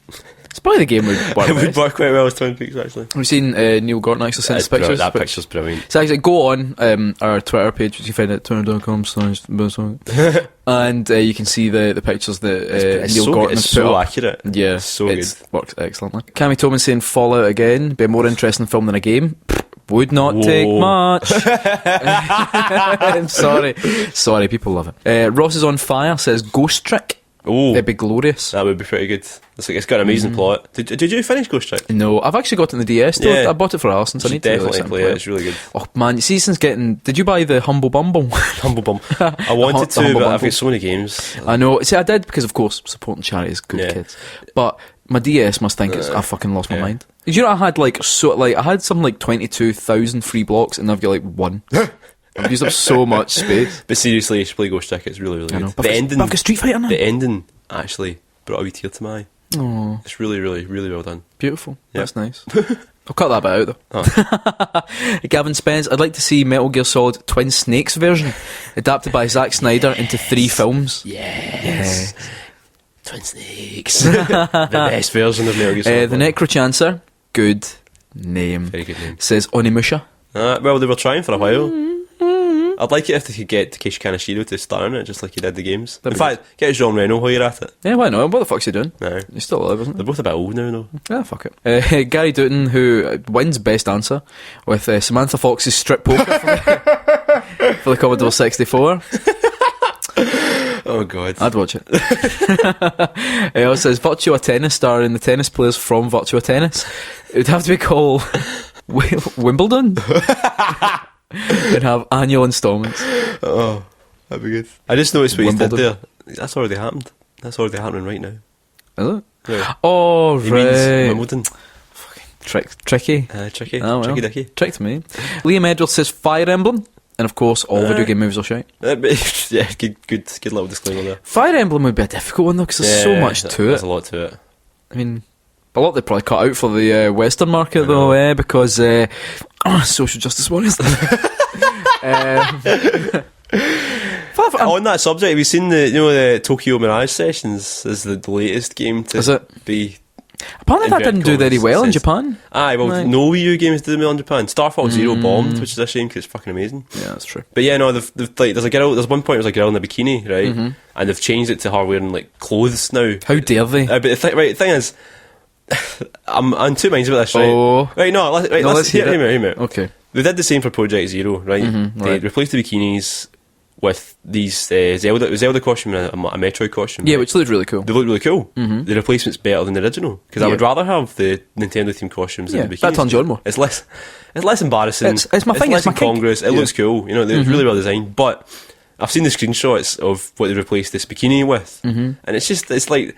It's probably the game would work. It would work quite well with Twin Peaks, actually. We've seen Neil Gorton actually sent us pictures. That picture's brilliant. So actually go on our Twitter page, which you find at twitter.com/ and you can see the pictures that Neil Gorton has put so up. accurate. Yeah, it's so good. Works excellently. Cammy Tobin saying Fallout again, be a more interesting film than a game. Would not take much. I'm sorry, people love it. Ross is on fire, says Ghost Trick. Oh, it'd be glorious. That would be pretty good. It's got an amazing plot. Did you finish Ghost Trick? No, I've actually got it in the DS though. Yeah. I bought it for Alison, so I need to definitely play it. It's really good. Oh man, season's getting. Did you buy the Humble Bumble? Humble Bumble. I wanted to, but I've got so many games. I know. See, I did because of course supporting charity is good, kids. But my DS must think I fucking lost my mind. You know, I had I had something like 22,000 free blocks, and I've got like one. I've used up so much space. But seriously, you should play Ghost Trick. It's really, really good. The ending. I've got Street Fighter now. The ending actually brought a wee tear to my eye. Oh, it's really, really, really well done. Beautiful. Yep. That's nice. I'll cut that bit out though. Oh. Gavin Spence, I'd like to see Metal Gear Solid Twin Snakes version adapted by Zack Snyder into 3 films. Yes. Yeah. Twin Snakes. The best version of Metal Gear Solid. The Necrochancer, good name. Very good name. Says Onimusha. Well, they were trying for a while. I'd like it if they could get Takeshi Kaneshiro to star in it, just like he did the games. In fact, get Jean Reno while you're at it. Yeah, why not? What the fuck's he doing? No. He's still alive, isn't he? They're both a bit old now, though. Yeah, fuck it. Gary Dutton, who wins Best Answer with Samantha Fox's Strip Poker for the Commodore 64. Oh god, I'd watch it. It also says Virtua Tennis star in the tennis players from Virtua Tennis. It would have to be called Wimbledon. And have annual instalments. Oh, that'd be good. I just noticed what you did there. That's already happened. That's already happening right now. Is it? Yeah. Oh, he right. means Wimbledon. Fucking tricky. Tricky. Oh, well. Tricky dicky. Tricked me. Liam Edwards says Fire Emblem. And of course, all video game movies will shite. Yeah, good little disclaimer there. Fire Emblem would be a difficult one though, because there's so much to it. There's a lot to it. I mean, a lot they probably cut out for the Western market though, because social justice warriors. On that subject, have you seen the Tokyo Mirage Sessions is the latest game to be... Apparently that didn't do very well in Japan. Aye, well, no Wii U games did well in Japan. Star Fox Zero bombed, which is a shame because it's fucking amazing. Yeah, that's true. But yeah, no, there's one point there's a girl in a bikini, right? And they've changed it to her wearing like clothes now. How dare they? But the thing is, I'm in two minds about this, right? Oh. Right, let's hear me out. Okay. They did the same for Project Zero, right? They replaced the bikinis with these Zelda costume and a Metroid costume. Yeah, right? which looked really cool. They look really cool. The replacement's better than the original because I would rather have the Nintendo themed costumes than the bikinis. That turns you on more. It's less embarrassing. It's my thing. It's my incongruous. It looks cool. You know, they're really well designed. But I've seen the screenshots of what they replaced this bikini with, and it's like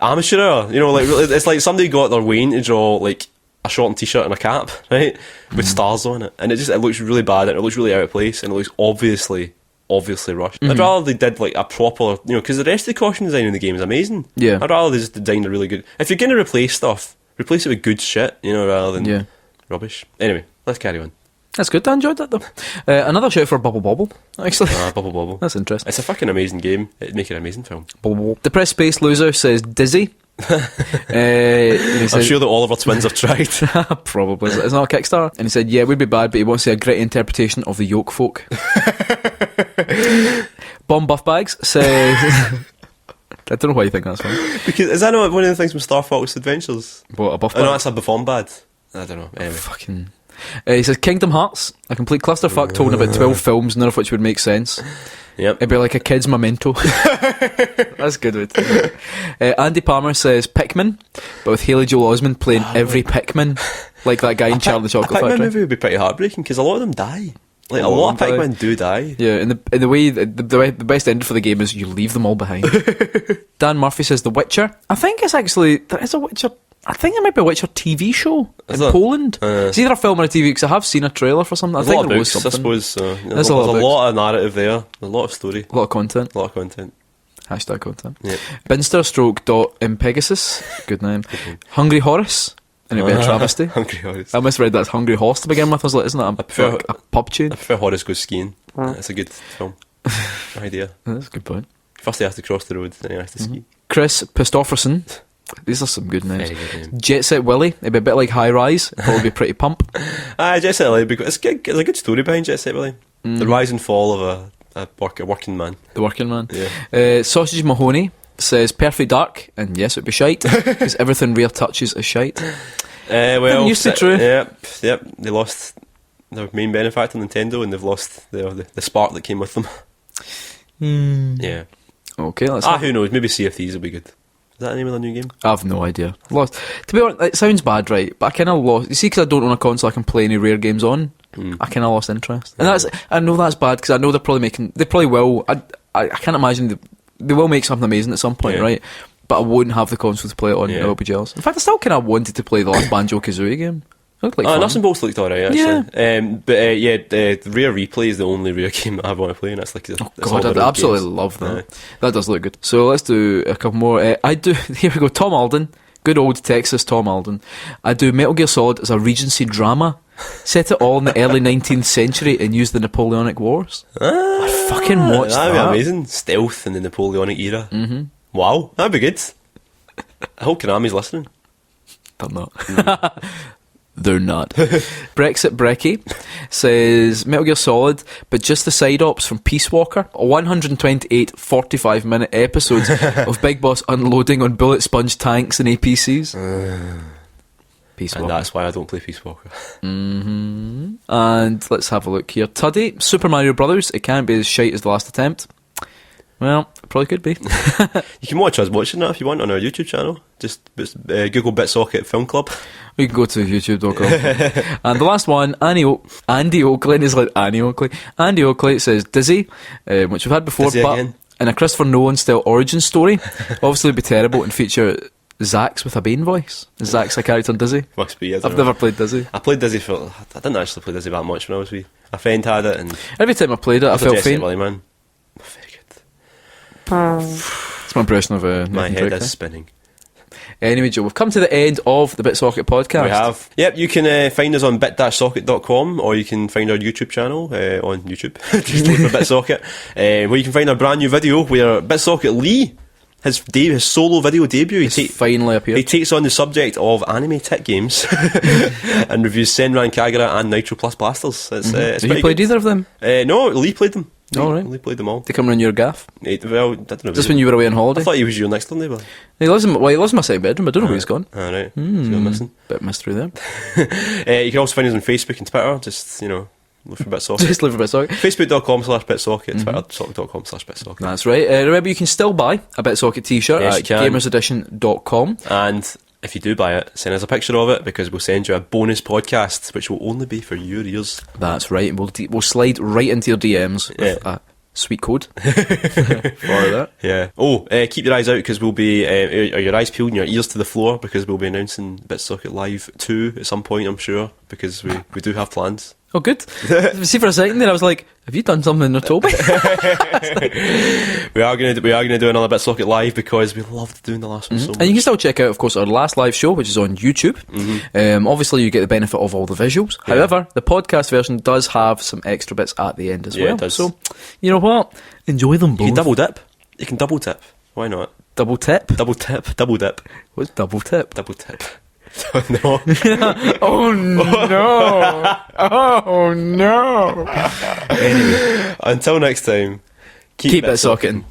amateur hour. You know, like it's like somebody got their Wayne to draw like a short and t-shirt and a cap, right, with stars on it, and it looks really bad and it looks really out of place and it looks obviously rushed. I'd rather they did like a proper, because the rest of the costume design in the game is amazing. Yeah, I'd rather they just designed a really good. If you're going to replace stuff, replace it with good shit, rather than rubbish. Anyway, let's carry on. That's good. I enjoyed that though. Another shout for Bubble Bobble, actually. Bubble Bobble. That's interesting. It's a fucking amazing game. It'd make an amazing film. Depressed Space Loser says Dizzy. I'm sure that all of our twins have tried. Probably. It's not a Kickstarter. And he said, yeah, it would be bad, but he wants to see a gritty interpretation of the Yoke Folk. Bomb Buff Bags says... I don't know why you think that's funny. Because is that not one of the things from Star Fox Adventures? What, a buff bag? Oh, no, that's a Buffon bad. I don't know. Anyway. Fucking... he says Kingdom Hearts, a complete clusterfuck told about 12 films, none of which would make sense. Yep. It'd be like a kid's memento. That's good. Andy Palmer says Pikmin, but with Haley Joel Osment playing every Pikmin. like that guy in Charlie the Chocolate Pac-Man Factory. movie would be pretty heartbreaking because a lot of them die. Like a lot of Pac-Man do die. Yeah, and the way the best end for the game is you leave them all behind. Dan Murphy says The Witcher. I think it's actually there is a Witcher. I think there might be a Witcher TV show in Poland. It's either a film or a TV because I have seen a trailer for something. I think there was something. I suppose there's a lot of narrative there. A lot of story. A lot of content. Hashtag content. Yep. Binster_Pegasus. Good name. Hungry Horace. And it'd be a travesty. Hungry Horace. I misread that as Hungry Horse to begin with. I was like, isn't that a pub chain? I prefer Horace goes skiing. It's a good film. Idea. That's a good point. First he has to cross the road, then he has to ski. Chris Pistofferson. These are some good names. Very good name. Jet Set Willie. It'd be a bit like High Rise. It'd probably be pretty pump. Jet Set Willie, because there's a good story behind Jet Set Willie. The rise and fall of a working man. The working man. Yeah. Sausage Mahoney says Perfect Dark, and yes, it'd be shite, because everything Rare touches is shite. Well, used to true. Yep. They lost their main benefactor, Nintendo, and they've lost the spark that came with them. Yeah. Okay, let's who knows? Maybe Sea of Thieves will be good. Is that the name of the new game? I have no idea. Lost. To be honest, it sounds bad, right? But I kind of lost. You see, because I don't own a console I can play any Rare games on, I kind of lost interest. And I know that's bad because I know they probably will. I can't imagine they will make something amazing at some point, right? But I wouldn't have the console to play it on. I would be jealous. In fact, I still kind of wanted to play the last Banjo-Kazooie game. It looked like fun. Nuts and Bolts looked alright, actually. Yeah. The Rare Replay is the only Rare game that I want to play, and that's like God, I absolutely love that. That does look good. So let's do a couple more. Here we go. Tom Alden, good old Texas Tom Alden. I do Metal Gear Solid as a Regency drama. Set it all in the early 19th century and use the Napoleonic Wars. I fucking watched that. That'd be amazing. Stealth in the Napoleonic era. Wow, that'd be good. I hope Konami's listening. They're not. They're not. Brexit Brecky says Metal Gear Solid, but just the side ops from Peace Walker. 128 45-minute episodes of Big Boss unloading on bullet sponge tanks and APCs. Peace Walker. And that's why I don't play Peace Walker. And let's have a look here. Tuddy, Super Mario Brothers. It can't be as shite as the last attempt. Well, it probably could be. You can watch us watching that if you want on our YouTube channel. Just Google BitSocket Film Club. You can go to youtube.com. And the last one, Andy Oakley, is like Annie Oakley. Andy Oakley says Dizzy, which we've had before, Dizzy but again. in a Christopher Nolan style origin story. Obviously it'd be terrible and feature Zax with a Bane voice. Is Zax a character in Dizzy? Must be. I've never played Dizzy. I played Dizzy I didn't actually play Dizzy that much when I was wee. A friend had it, and every time I played it I felt faint. Very good. It's my impression of my Nathan head Drake, is spinning. Anyway, Joe, we've come to the end of the BitSocket podcast. We have. Yep, you can find us on bit-socket.com, or you can find our YouTube channel on YouTube. Just look for BitSocket. Where you can find a brand new video where BitSocket Lee, his solo video debut, finally appeared. He takes on the subject of anime tech games and reviews Senran Kagura and Nitro Plus Blasters. Have you played either of them? No, Lee played them. Right. Lee played them all. They come around your gaff? Well, I don't know. Just when you were away on holiday? I thought he was your next door neighbour. He lives in my second bedroom. I don't know where he's gone. Alright, so you're missing. Bit of mystery there. You can also find us on Facebook and Twitter. Just, look for BitSocket. Just look for BitSocket. Facebook.com/BitSocket, Twitter.com/BitSocket. That's right. Remember, you can still buy a BitSocket t-shirt at gamersedition.com. And if you do buy it, send us a picture of it, because we'll send you a bonus podcast, which will only be for your ears. That's right. And we'll slide right into your DMs with a sweet code for that. Yeah. Keep your eyes out, because we'll be are your eyes peeled and your ears to the floor, because we'll be announcing BitSocket Live 2 at some point, I'm sure, because we do have plans. Oh, good. See, for a second there, I was like, have you done something in October? We are going to do another BitSocket Live, because we loved doing the last one so much. And you can still check out, of course, our last live show, which is on YouTube. Obviously, you get the benefit of all the visuals. Yeah. However, the podcast version does have some extra bits at the end as well. It does. So, you know what? Enjoy them both. You can double dip. You can double tip. Why not? Double tip? Double tip. Double dip. What's double tip? Double tip. No. Oh no. Oh no. Anyway, until next time, keep BitSocketing.